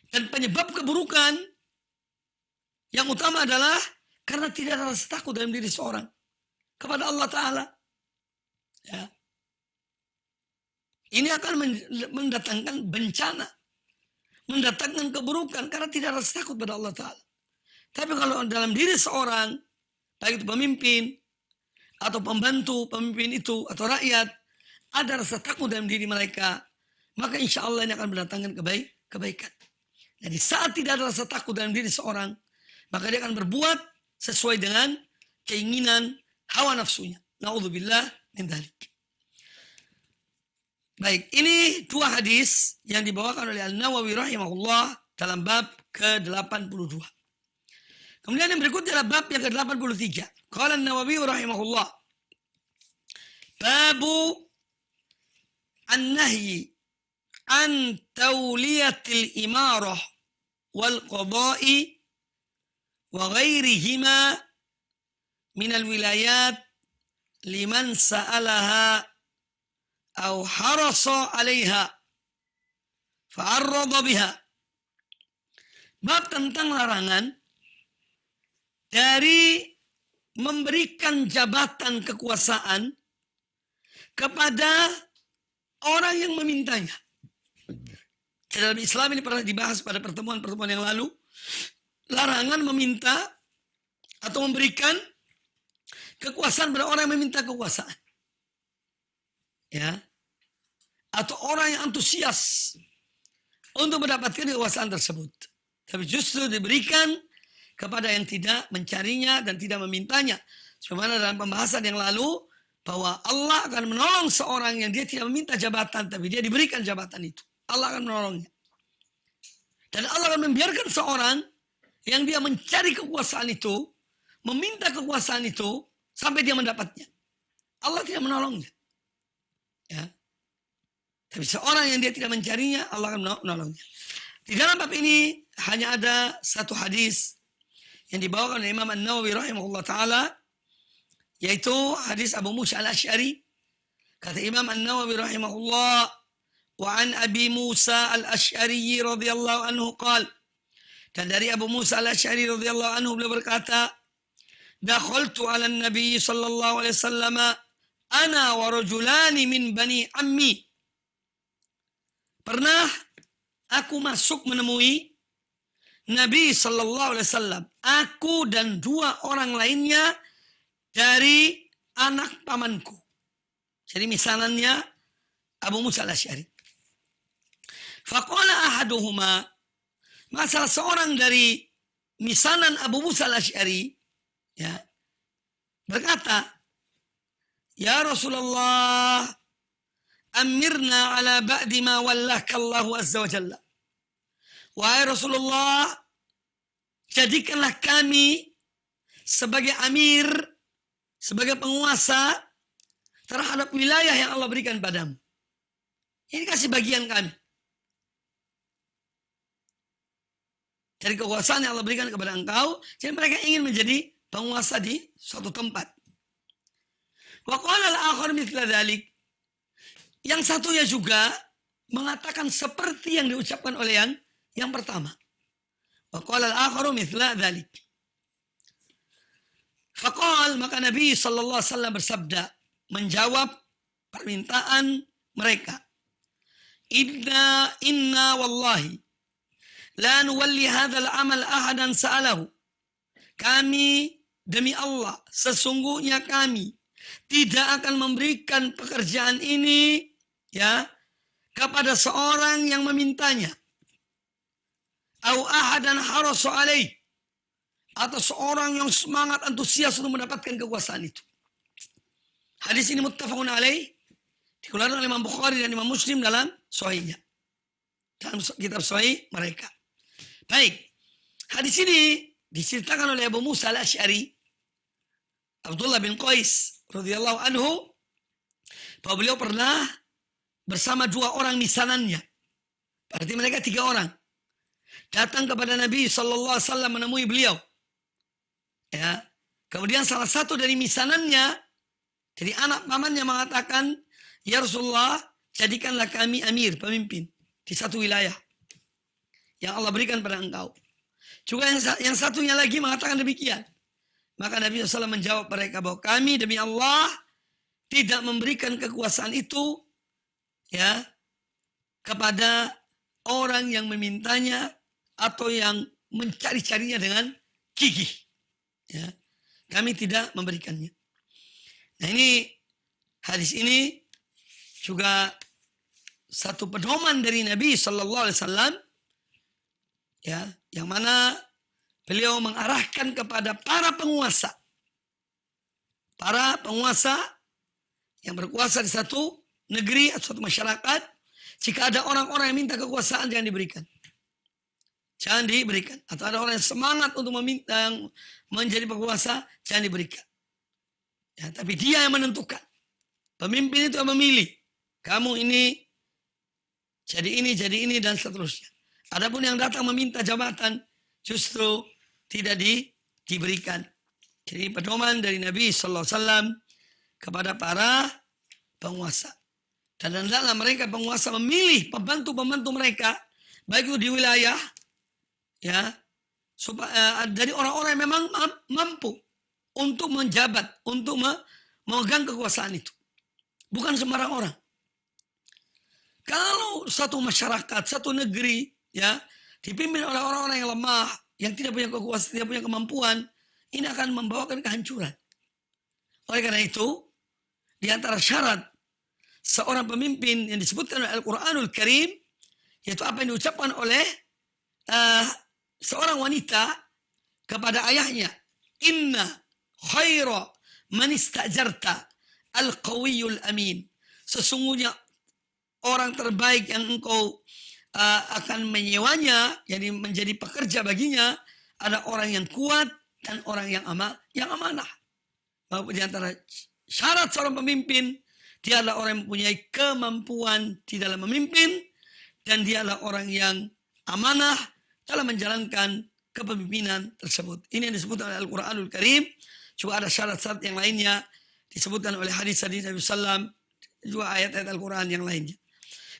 Dan penyebab keburukan yang utama adalah karena tidak ada rasa takut dalam diri seorang kepada Allah Ta'ala. Ya. Ini akan mendatangkan bencana, mendatangkan keburukan karena tidak ada rasa takut pada Allah Ta'ala. Tapi kalau dalam diri seorang, baik itu pemimpin atau pembantu pemimpin itu atau rakyat, ada rasa takut dalam diri mereka, maka insya Allah ini akan mendatangkan kebaikan. Jadi saat tidak ada rasa takut dalam diri seorang, maka dia akan berbuat sesuai dengan keinginan hawa nafsunya. Na'udzubillah min dzalik. Baik, ini dua hadis yang dibawakan oleh An-Nawawi rahimahullah dalam bab ke-82. Kemudian yang berikutnya adalah bab yang ke-83. Qala An-Nawawi rahimahullah. Babu an-nahyi an tawliyatil imarah wal qada'i wa ghairihima minal wilayat liman sa'alaha aw harasa 'alaiha fa'arrada biha. Bab tentang larangan dari memberikan jabatan kekuasaan kepada orang yang memintanya. Dalam Islam ini pernah dibahas pada pertemuan-pertemuan yang lalu. Larangan meminta atau memberikan kekuasaan pada orang yang meminta kekuasaan. Ya. Atau orang yang antusias untuk mendapatkan kekuasaan tersebut. tapi justru diberikan kepada yang tidak mencarinya dan tidak memintanya. Sebagaimana dalam pembahasan yang lalu, bahwa Allah akan menolong seorang yang dia tidak meminta jabatan, tapi dia diberikan jabatan itu. Allah akan menolongnya. Dan Allah akan membiarkan seorang yang dia mencari kekuasaan itu, meminta kekuasaan itu, sampai dia mendapatnya. Allah tidak menolongnya. Ya. Tapi seorang yang dia tidak mencarinya, Allah akan menolongnya. Di dalam bab ini hanya ada satu hadis yang dibawakan oleh Imam An-Nawawi rahimahullah ta'ala, yaitu hadis Abu Musa al-Asy'ari. Kata Imam An-Nawawi rahimahullah, wa an Abi Musa al-Asy'ari radhiyallahu anhu qala, dan dari Abu Musa al-Asy'ari radhiyallahu anhu beliau berkata, dakhaltu 'ala an-nabi sallallahu alaihi wasallam ana wa rajulani min bani ammi. Pernah aku masuk menemui Nabi sallallahu alaihi wasallam, aku dan dua orang lainnya dari anak pamanku. Jadi misalannya Abu Musa al-Asy'ari. Faqala ahaduhuma, masalah seorang dari misalan Abu Musa al-Asy'ari, ya, berkata, ya Rasulullah, amirna ala ba'di ma wallaka Allahu azza wa jalla. Wahai Rasulullah, jadikanlah kami sebagai amir, sebagai penguasa terhadap wilayah yang Allah berikan padamu. Ini kasih bagian kami dari kekuasaan yang Allah berikan kepada engkau. Jadi mereka ingin menjadi penguasa di suatu tempat. Wa qala al-akhar mithla dhalik. Yang satunya juga mengatakan seperti yang diucapkan oleh yang pertama. Wa qala al-akharu mithla dhalik. Faqal, maka Nabi sallallahu alaihi wasallam bersabda menjawab permintaan mereka. Inna wallahi la nuwalli hadzal amal ahadan sa'alahu. Kami demi Allah, sesungguhnya kami tidak akan memberikan pekerjaan ini, ya, kepada seorang yang memintanya. Au ahadan harasu alaih, atau seorang yang semangat antusias untuk mendapatkan kekuasaan itu. Hadis ini muttafaqun alaih, dikeluarkan oleh Imam Bukhari dan Imam Muslim dalam sahihnya, dalam kitab sahih mereka. Baik, hadis ini diceritakan oleh Abu Musa al-Asy'ari, Abdullah bin Qais radhiyallahu anhu, bahwa beliau pernah bersama dua orang misanannya. Berarti mereka 3 orang. Datang kepada Nabi sallallahu alaihi wasallam menemui beliau. Ya. Kemudian salah satu dari misanannya, dari anak pamannya, mengatakan, ya Rasulullah, jadikanlah kami amir, pemimpin di satu wilayah yang Allah berikan pada engkau. Juga yang satunya lagi mengatakan demikian. Maka Nabi SAW menjawab mereka bahwa kami demi Allah tidak memberikan kekuasaan itu, ya, kepada orang yang memintanya atau yang mencari-carinya dengan gigih. Ya, kami tidak memberikannya. Nah, ini hadis ini juga satu pedoman dari Nabi Sallallahu Alaihi Wasallam, ya, yang mana beliau mengarahkan kepada para penguasa yang berkuasa di satu negeri atau suatu masyarakat. Jika ada orang-orang yang minta kekuasaan, jangan diberikan. Jangan diberikan. Atau ada orang yang semangat untuk meminta yang menjadi penguasa, jangan diberikan. Ya, tapi dia yang menentukan. Pemimpin itu yang memilih. Kamu ini, jadi ini, dan seterusnya. Adapun yang datang meminta jabatan, justru tidak diberikan. Jadi pedoman dari Nabi Sallallahu Alaihi Wasallam kepada para penguasa. Dan hendaklah mereka penguasa memilih pembantu-pembantu mereka, baik itu di wilayah, ya, dari orang-orang yang memang mampu untuk menjabat, untuk memegang kekuasaan itu. Bukan sembarang orang. Kalau satu masyarakat, satu negeri, ya, dipimpin oleh orang-orang yang lemah, yang tidak punya kekuasaan, tidak punya kemampuan, ini akan membawakan kehancuran. Oleh karena itu, di antara syarat seorang pemimpin yang disebutkan oleh Al-Quranul Karim, yaitu apa yang diucapkan oleh seorang wanita kepada ayahnya, inna khaira man istajarta al-qawiyul amin. Sesungguhnya orang terbaik yang engkau akan menyewanya, jadi menjadi pekerja baginya, ada orang yang kuat dan orang yang amanah. Di antara syarat seorang pemimpin, dia adalah orang yang mempunyai kemampuan di dalam memimpin, dan dia adalah orang yang amanah dalam menjalankan kepemimpinan tersebut. Ini yang disebutkan oleh Al-Quranul Karim. Juga ada syarat-syarat yang lainnya disebutkan oleh hadis-hadis Nabi SAW, juga ayat-ayat Al-Quran yang lainnya.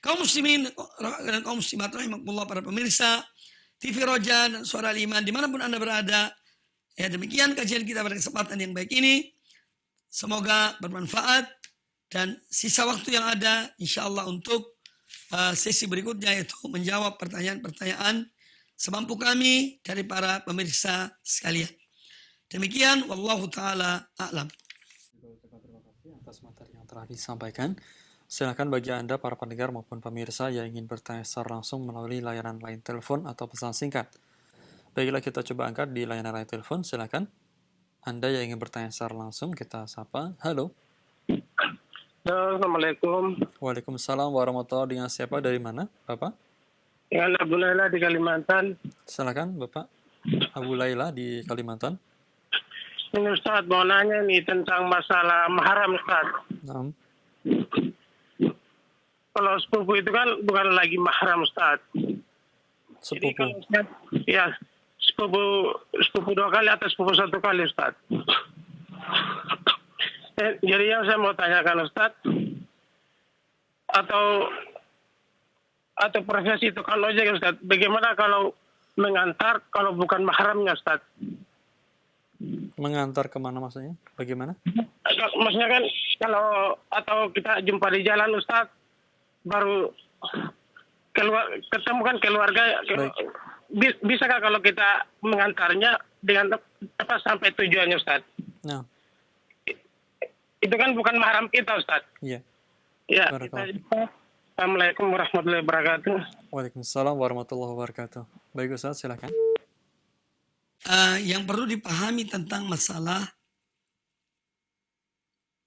Kaum muslimin dan kaum muslimat rahimakumullah, para pemirsa TV Roja dan Suara Iman dimanapun Anda berada, ya demikian kajian kita pada kesempatan yang baik ini. Semoga bermanfaat, dan sisa waktu yang ada insya Allah untuk sesi berikutnya, yaitu menjawab pertanyaan-pertanyaan semampu kami dari para pemirsa sekalian. Demikian, wallahu ta'ala a'lam. Terima kasih atas materi yang telah disampaikan. Silakan bagi Anda para pendengar maupun pemirsa yang ingin bertanya secara langsung melalui layanan line telepon atau pesan singkat. Baiklah, kita coba angkat di layanan line telepon. Silakan. Anda yang ingin bertanya secara langsung, kita sapa. Halo. Assalamualaikum. Waalaikumsalam warahmatullahi wabarakatuh. Dengan siapa, dari mana, Bapak? Dengan Abu Laila di Kalimantan. Silakan, Bapak. Abu Laila di Kalimantan. Ini Ustaz mau nanya nih tentang masalah mahram, Ustaz. Nah. Kalau sepupu itu kan bukan lagi mahram, Ustaz. Jadi Sepupu. kalau Ustaz, ya sepupu 2 kali atau sepupu 1 kali, Ustaz. Jadi yang saya mau tanyakan, Ustaz, atau profesi itu kalau aja, Ustaz, bagaimana kalau mengantar kalau bukan mahramnya, Ustaz? Mengantar kemana maksudnya? Bagaimana? Maksudnya kan kalau atau kita jumpa di jalan, Ustaz, baru ketemu kan keluarga, bisakah kalau kita mengantarnya dengan apa sampai tujuannya, Ustaz? Nah. Itu kan bukan mahram kita, Ustaz. Iya. Ya. Assalamualaikum warahmatullahi wabarakatuh. Waalaikumsalam warahmatullahi wabarakatuh. Baik, Ustaz, silakan. Yang perlu dipahami tentang masalah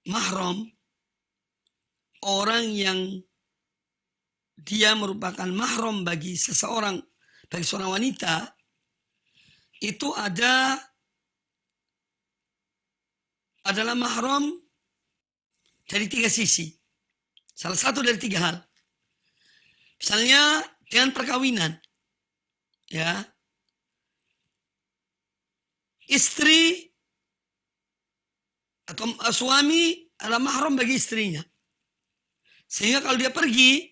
mahram, orang yang dia merupakan mahram bagi seseorang, bagi seorang wanita, itu adalah mahram dari 3 sisi. Salah satu dari 3 hal. Misalnya dengan perkawinan, ya, istri atau suami adalah mahram bagi istrinya. Sehingga kalau dia pergi,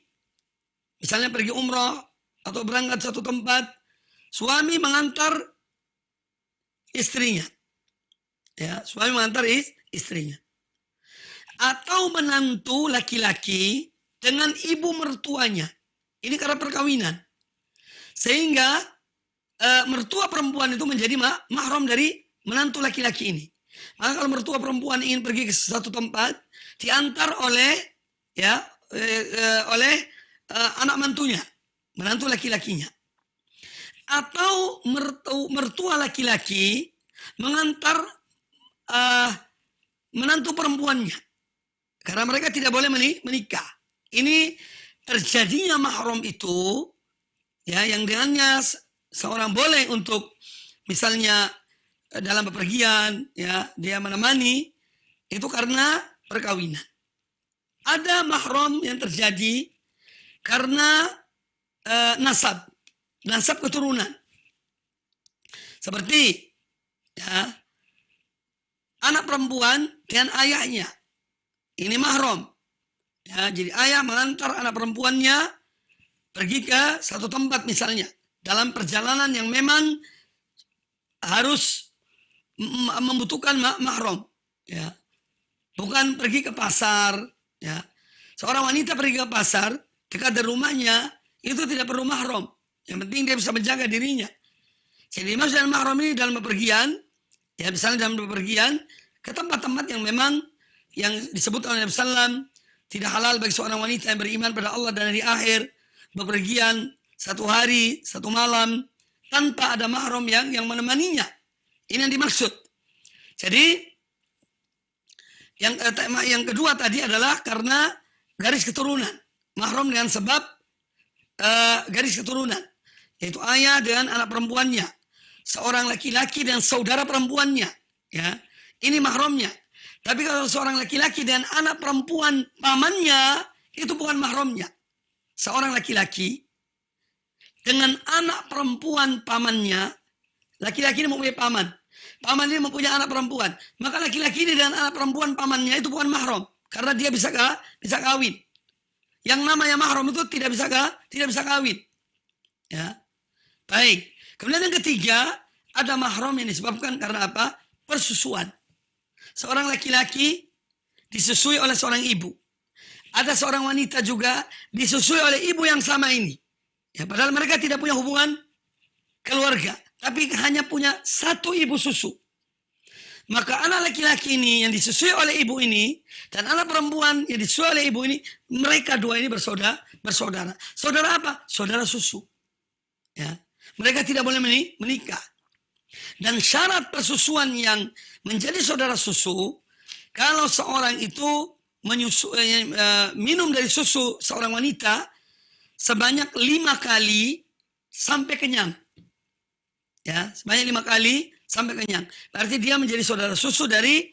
misalnya pergi umrah atau berangkat satu tempat, suami mengantar istrinya. Ya, suami mengantar istrinya. Atau menantu laki-laki dengan ibu mertuanya. Ini karena perkawinan. Sehingga mertua perempuan itu menjadi mahram dari menantu laki-laki ini. Maka kalau mertua perempuan ingin pergi ke satu tempat, diantar oleh anak mantunya, menantu laki-lakinya. Atau mertua laki-laki mengantar menantu perempuannya, karena mereka tidak boleh menikah. Ini terjadinya mahram itu, ya, yang dengannya seorang boleh untuk misalnya dalam bepergian, ya, dia menemani, itu karena perkawinan. Ada mahram yang terjadi karena nasab keturunan. Seperti, ya, anak perempuan dengan ayahnya. Ini mahram. Ya, jadi ayah mengantar anak perempuannya pergi ke satu tempat misalnya, dalam perjalanan yang memang harus membutuhkan mahram, ya. Bukan pergi ke pasar, ya. Seorang wanita pergi ke pasar dekat dari rumahnya, itu tidak perlu mahram. Yang penting dia bisa menjaga dirinya. Jadi maksudnya mahram ini dalam bepergian, ya, misalnya dalam bepergian ke tempat-tempat yang memang yang disebut oleh Nabi SAW, tidak halal bagi seorang wanita yang beriman pada Allah dan hari akhir bepergian 1 hari 1 malam, tanpa ada mahram yang menemaninya. Ini yang dimaksud. Jadi yang kedua tadi adalah karena garis keturunan. Mahram dengan sebab garis keturunan, yaitu ayah dengan anak perempuannya, seorang laki-laki dan saudara perempuannya. Ya, ini mahramnya. Tapi kalau seorang laki-laki dan anak perempuan pamannya, itu bukan mahramnya. Seorang laki-laki dengan anak perempuan pamannya, laki-laki ini mempunyai paman. Paman ini mempunyai anak perempuan. Maka laki-laki ini dan anak perempuan pamannya itu bukan mahram. Karena dia bisa kawin. Yang namanya mahram itu tidak bisa kawin. Ya. Baik. Kemudian yang ketiga, ada mahram yang disebabkan karena apa? Persusuan. Seorang laki-laki disusui oleh seorang ibu. Ada seorang wanita juga disusui oleh ibu yang sama ini. Ya, padahal mereka tidak punya hubungan keluarga, tapi hanya punya satu ibu susu. Maka anak laki-laki ini yang disusui oleh ibu ini dan anak perempuan yang disusui oleh ibu ini, mereka dua ini bersaudara. Saudara apa? Saudara susu. Ya. Mereka tidak boleh menikah. Dan syarat persusuan yang menjadi saudara susu, kalau seorang itu minum dari susu seorang wanita sebanyak 5 kali sampai kenyang. Ya, sebanyak 5 kali sampai kenyang. Berarti dia menjadi saudara susu dari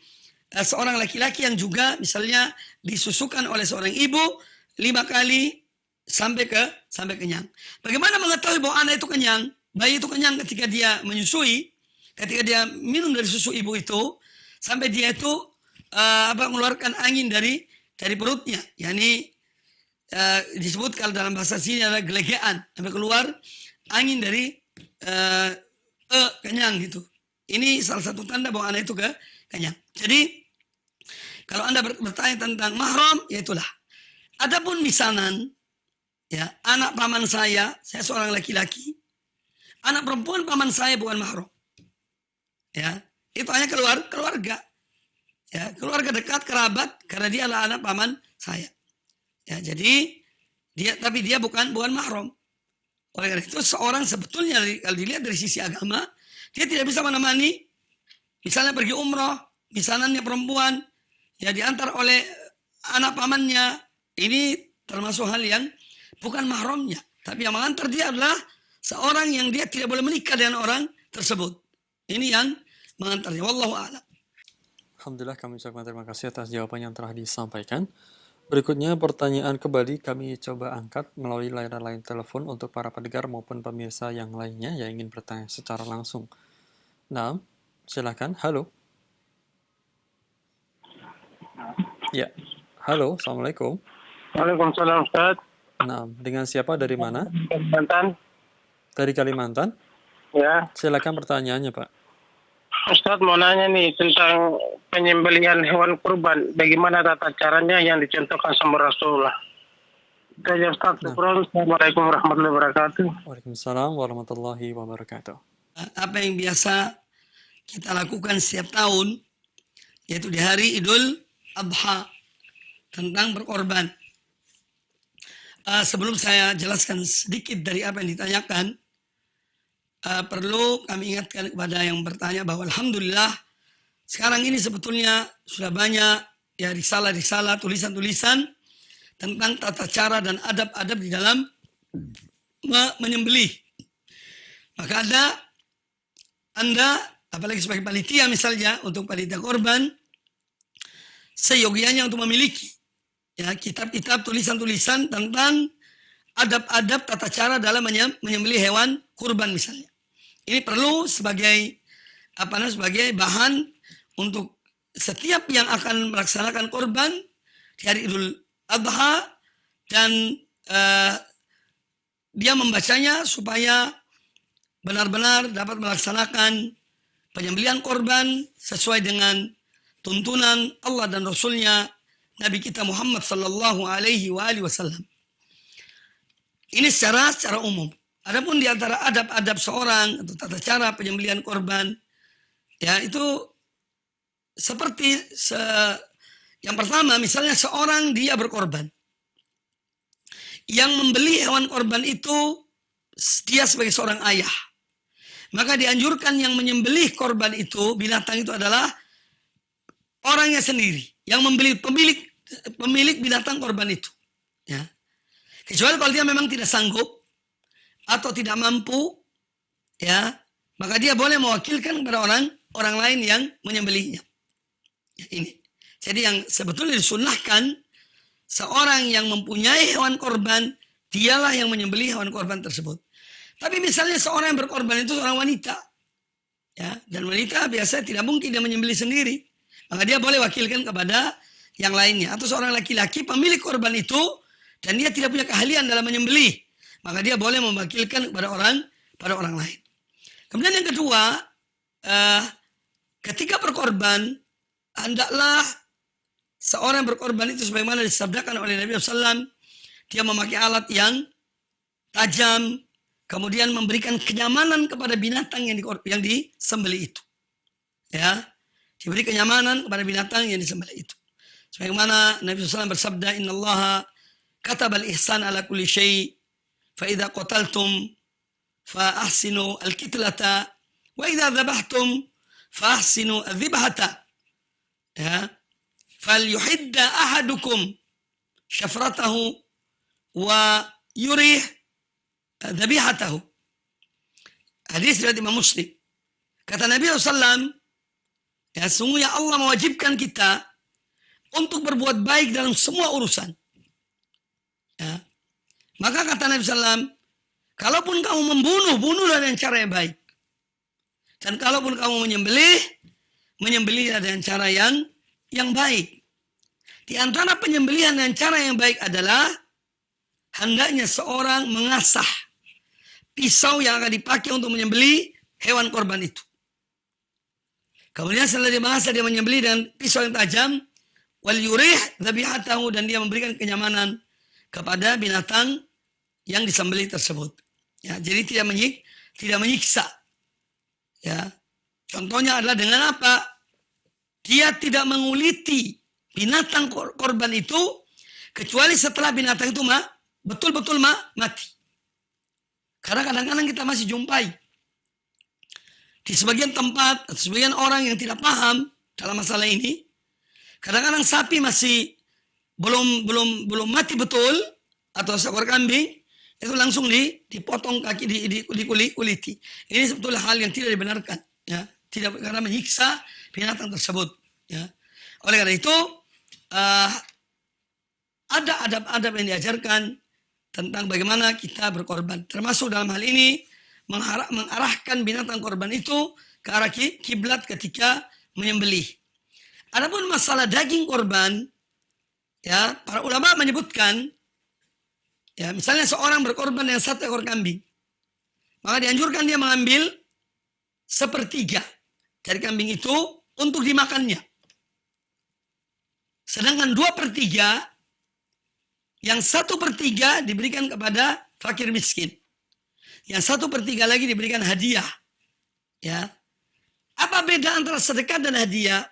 seorang laki-laki yang juga misalnya disusukan oleh seorang ibu 5 kali sampai kenyang. Bagaimana mengetahui bahwa anak itu kenyang? Bayi itu kenyang ketika dia menyusui, ketika dia minum dari susu ibu itu sampai dia itu mengeluarkan angin dari perutnya. yakni disebut kalau dalam bahasa sini adalah gelegean, sampai keluar angin dari kenyang gitu. Ini salah satu tanda bahwa anak itu kenyang. Jadi kalau Anda bertanya tentang mahram, ya itulah. Adapun misanan, ya, anak paman saya seorang laki-laki, anak perempuan paman saya bukan mahram. Ya, itu hanya keluarga. Ya, keluarga dekat, kerabat, karena dia adalah anak paman saya. Ya, jadi tapi dia bukan mahram. Oleh karena itu seorang sebetulnya kalau dilihat dari sisi agama, dia tidak bisa menemani, misalnya pergi umroh, misalnya perempuan, ya diantar oleh anak pamannya. Ini termasuk hal yang bukan mahramnya. Tapi yang mengantar dia adalah seorang yang dia tidak boleh menikah dengan orang tersebut. Ini yang mengantarnya. Wallahu a'lam. Alhamdulillah, kami ucapkan terima kasih atas jawaban yang telah disampaikan. Berikutnya pertanyaan kembali kami coba angkat melalui layanan line telepon untuk para pendengar maupun pemirsa yang lainnya yang ingin bertanya secara langsung. Nah, silakan. Halo. Ya. Halo, Assalamualaikum. Waalaikumsalam, Ustaz. Nah, dengan siapa, dari mana? Kalimantan. Dari Kalimantan? Ya. Silakan pertanyaannya, Pak. Ustaz mau nanya nih tentang penyembelihan hewan kurban. Bagaimana tata caranya yang dicontohkan sama Rasulullah? Itu Ustaz. Assalamualaikum warahmatullahi wabarakatuh. Waalaikumsalam warahmatullahi wabarakatuh. Apa yang biasa kita lakukan setiap tahun, yaitu di hari Idul Adha, tentang berkorban. Sebelum saya jelaskan sedikit dari apa yang ditanyakan, perlu kami ingatkan kepada yang bertanya bahwa alhamdulillah sekarang ini sebetulnya sudah banyak ya risalah-risalah, tulisan-tulisan tentang tata cara dan adab-adab di dalam menyembelih. Maka Anda, apalagi sebagai panitia misalnya, untuk panitia korban, seyogianya untuk memiliki ya kitab-kitab, tulisan-tulisan tentang adab-adab tata cara dalam menyembelih hewan kurban misalnya. Ini perlu sebagai bahan untuk setiap yang akan melaksanakan korban di hari Idul Adha, dan dia membacanya supaya benar-benar dapat melaksanakan penyembelihan korban sesuai dengan tuntunan Allah dan Rasulnya Nabi kita Muhammad sallallahu alaihi wasallam. Ini secara umum. Adapun di antara adab-adab seorang atau tata cara penyembelihan korban, ya itu seperti yang pertama, misalnya seorang dia berkorban. Yang membeli hewan korban itu dia sebagai seorang ayah. maka dianjurkan yang menyembelih korban itu, binatang itu adalah orangnya sendiri yang pemilik binatang korban itu. Ya. Kecuali kalau dia memang tidak sanggup atau tidak mampu, ya, maka dia boleh mewakilkan kepada orang lain yang menyembelihnya. Ya, ini. Jadi yang sebetulnya disunnahkan seorang yang mempunyai hewan korban, dialah yang menyembelih hewan korban tersebut. Tapi misalnya seorang yang berkorban itu seorang wanita, ya, dan wanita biasanya tidak mungkin dia menyembelih sendiri, maka dia boleh wakilkan kepada yang lainnya. Atau seorang laki-laki pemilik korban itu dan dia tidak punya keahlian dalam menyembelih, maka dia boleh mewakilkan kepada orang lain. Kemudian yang kedua, ketika berkorban, hendaklah seorang berkorban itu sebagaimana disabdakan oleh Nabi SAW, dia memakai alat yang tajam, kemudian memberikan kenyamanan kepada binatang yang disembelih itu. Ya, diberi kenyamanan kepada binatang yang disembelih itu. Sebagaimana Nabi SAW bersabda, Innallaha katabal ihsan ala kulli syai' fa idza qataltum fa ahsinu al-kitlata wa idza dzabhtum fa ahsinu adh-dhibhata. Ya. Falyuhidda ahadukum syafratahu wa yurih dzabihatahu. Hadis riwayat Imam Muslim. Kata Nabi SAW, ya, sungguhnya Allah mewajibkan kita untuk berbuat baik dalam semua urusan. Ya. Maka kata Nabi SAW, kalaupun kamu membunuh, bunuhlah dengan cara yang baik. Dan kalaupun kamu menyembelih dengan cara yang baik. Di antara penyembelihan dengan cara yang baik adalah hendaknya seorang mengasah pisau yang akan dipakai untuk menyembelih hewan korban itu. Kemudian setelah dia mengasah, dia menyembelih dengan pisau yang tajam, wal yurih dzabihatahu, dan dia memberikan kenyamanan kepada binatang yang disembelih tersebut. Ya, jadi tidak menyiksa. Ya. Contohnya adalah dengan apa? Dia tidak menguliti binatang korban itu kecuali setelah binatang itu betul-betul mati. Karena kadang-kadang kita masih jumpai di sebagian tempat atau sebagian orang yang tidak paham dalam masalah ini. Kadang-kadang sapi masih belum mati betul, atau seekor kambing itu langsung dipotong kaki, dikuliti. Ini sebetulnya hal yang tidak dibenarkan, ya. Tidak, karena menyiksa binatang tersebut, ya. Oleh karena itu ada adab-adab yang diajarkan tentang bagaimana kita berkorban, termasuk dalam hal ini mengarahkan binatang korban itu ke arah kiblat ketika menyembelih. Adapun masalah daging korban, ya, para ulama menyebutkan, ya, misalnya seorang berkorban dengan 1 ekor kambing, maka dianjurkan dia mengambil 1/3 dari kambing itu untuk dimakannya. Sedangkan 2/3, yang 1/3 diberikan kepada fakir miskin. Yang 1/3 lagi diberikan hadiah. Ya. Apa beda antara sedekah dan hadiah?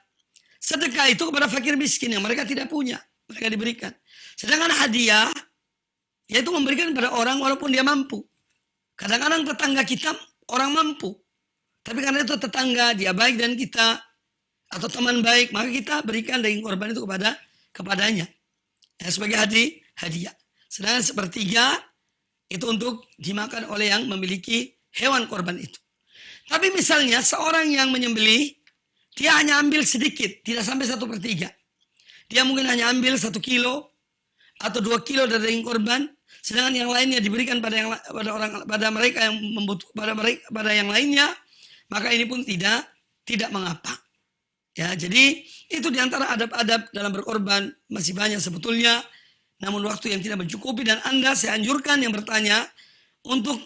Sedekah itu kepada fakir miskin yang mereka tidak punya, mereka diberikan. Sedangkan hadiah, yaitu memberikan kepada orang walaupun dia mampu. Kadang-kadang tetangga kita orang mampu, tapi karena itu tetangga, dia baik dan kita, atau teman baik, maka kita berikan daging korban itu kepadanya, ya, sebagai hadiah. Sedangkan 1/3 itu untuk dimakan oleh yang memiliki hewan korban itu. Tapi misalnya seorang yang menyembelih, dia hanya ambil sedikit, tidak sampai 1/3. Dia mungkin hanya ambil 1 kilo atau 2 kilo dari daging korban, sedangkan yang lainnya diberikan pada mereka yang membutuhkan, pada yang lainnya, maka ini pun tidak mengapa. Ya, jadi itu diantara adab-adab dalam berkorban, masih banyak sebetulnya, namun waktu yang tidak mencukupi, dan Anda saya anjurkan yang bertanya untuk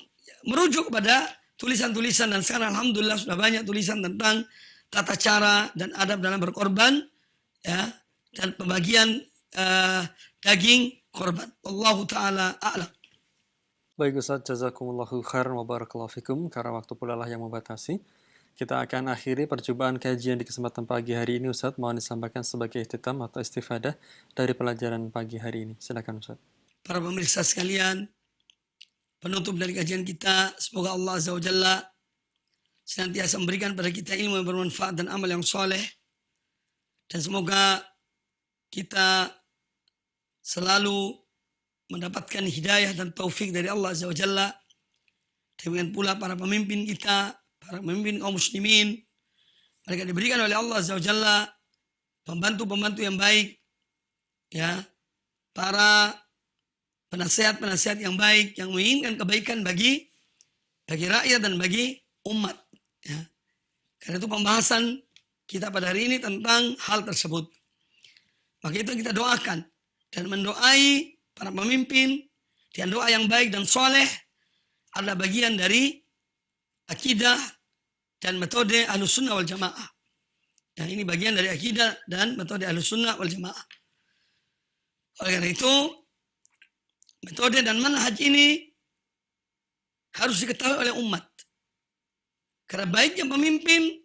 merujuk kepada tulisan-tulisan, dan sekarang alhamdulillah sudah banyak tulisan tentang tata cara dan adab dalam berkorban, ya, dan pembagian daging korban. Wallahu taala a'lam. Baik Ustaz, jazakumullahu khairan wa barakallahu fikum. Karena waktu pula lah yang membatasi, kita akan akhiri percobaan kajian di kesempatan pagi hari ini. Ustaz, mohon disampaikan sebagai ihtitam atau istifadah dari pelajaran pagi hari ini. Silakan Ustaz. Para pemirsa sekalian, penutup dari kajian kita, semoga Allah Azza wa Jalla senantiasa memberikan pada kita ilmu yang bermanfaat dan amal yang soleh. Dan semoga kita selalu mendapatkan hidayah dan taufik dari Allah Azza wa Jalla. Demikian pula para pemimpin kita, para pemimpin kaum muslimin, mereka diberikan oleh Allah Azza wa Jalla pembantu-pembantu yang baik, ya, para penasihat-penasihat yang baik yang menginginkan kebaikan bagi rakyat dan bagi umat, ya. Karena itu pembahasan kita pada hari ini tentang hal tersebut. Maka itu kita doakan dan mendoai para pemimpin dengan doa yang baik dan soleh adalah bagian dari akidah dan metode Ahlussunnah wal Jamaah. Ya, ini bagian dari akidah dan metode Ahlussunnah wal Jamaah. Oleh karena itu, metode dan manhaj ini harus diketahui oleh umat. Karena baiknya pemimpin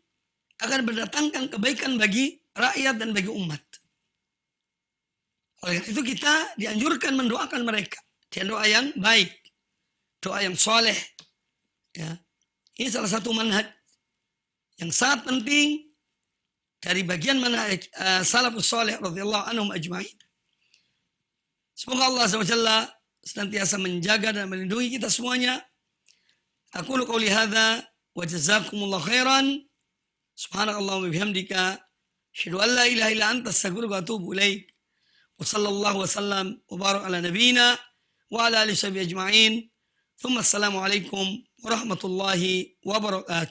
akan mendatangkan kebaikan bagi rakyat dan bagi umat. Oleh karena itu kita dianjurkan mendoakan mereka dengan doa yang baik, doa yang soleh. Ya. Ini salah satu manhaj yang sangat penting dari bagian manhaj salafus soleh radhiyallahu anhum ajma'in. Semoga Allah SWT senantiasa menjaga dan melindungi kita semuanya. Aqulu qouli hadza wa jazakumullahu khairan. Subhanakallahumma wa bihamdika asyhadu an la ilaha illa anta astaghfiruka wa atubu ilaik. Wa sallallahu wa sallam wa barak ala nabiyyina wa ala alihi wa sahbihi ajma'in. Thumma assalamu alaikum warahmatullahi wabarakatuh.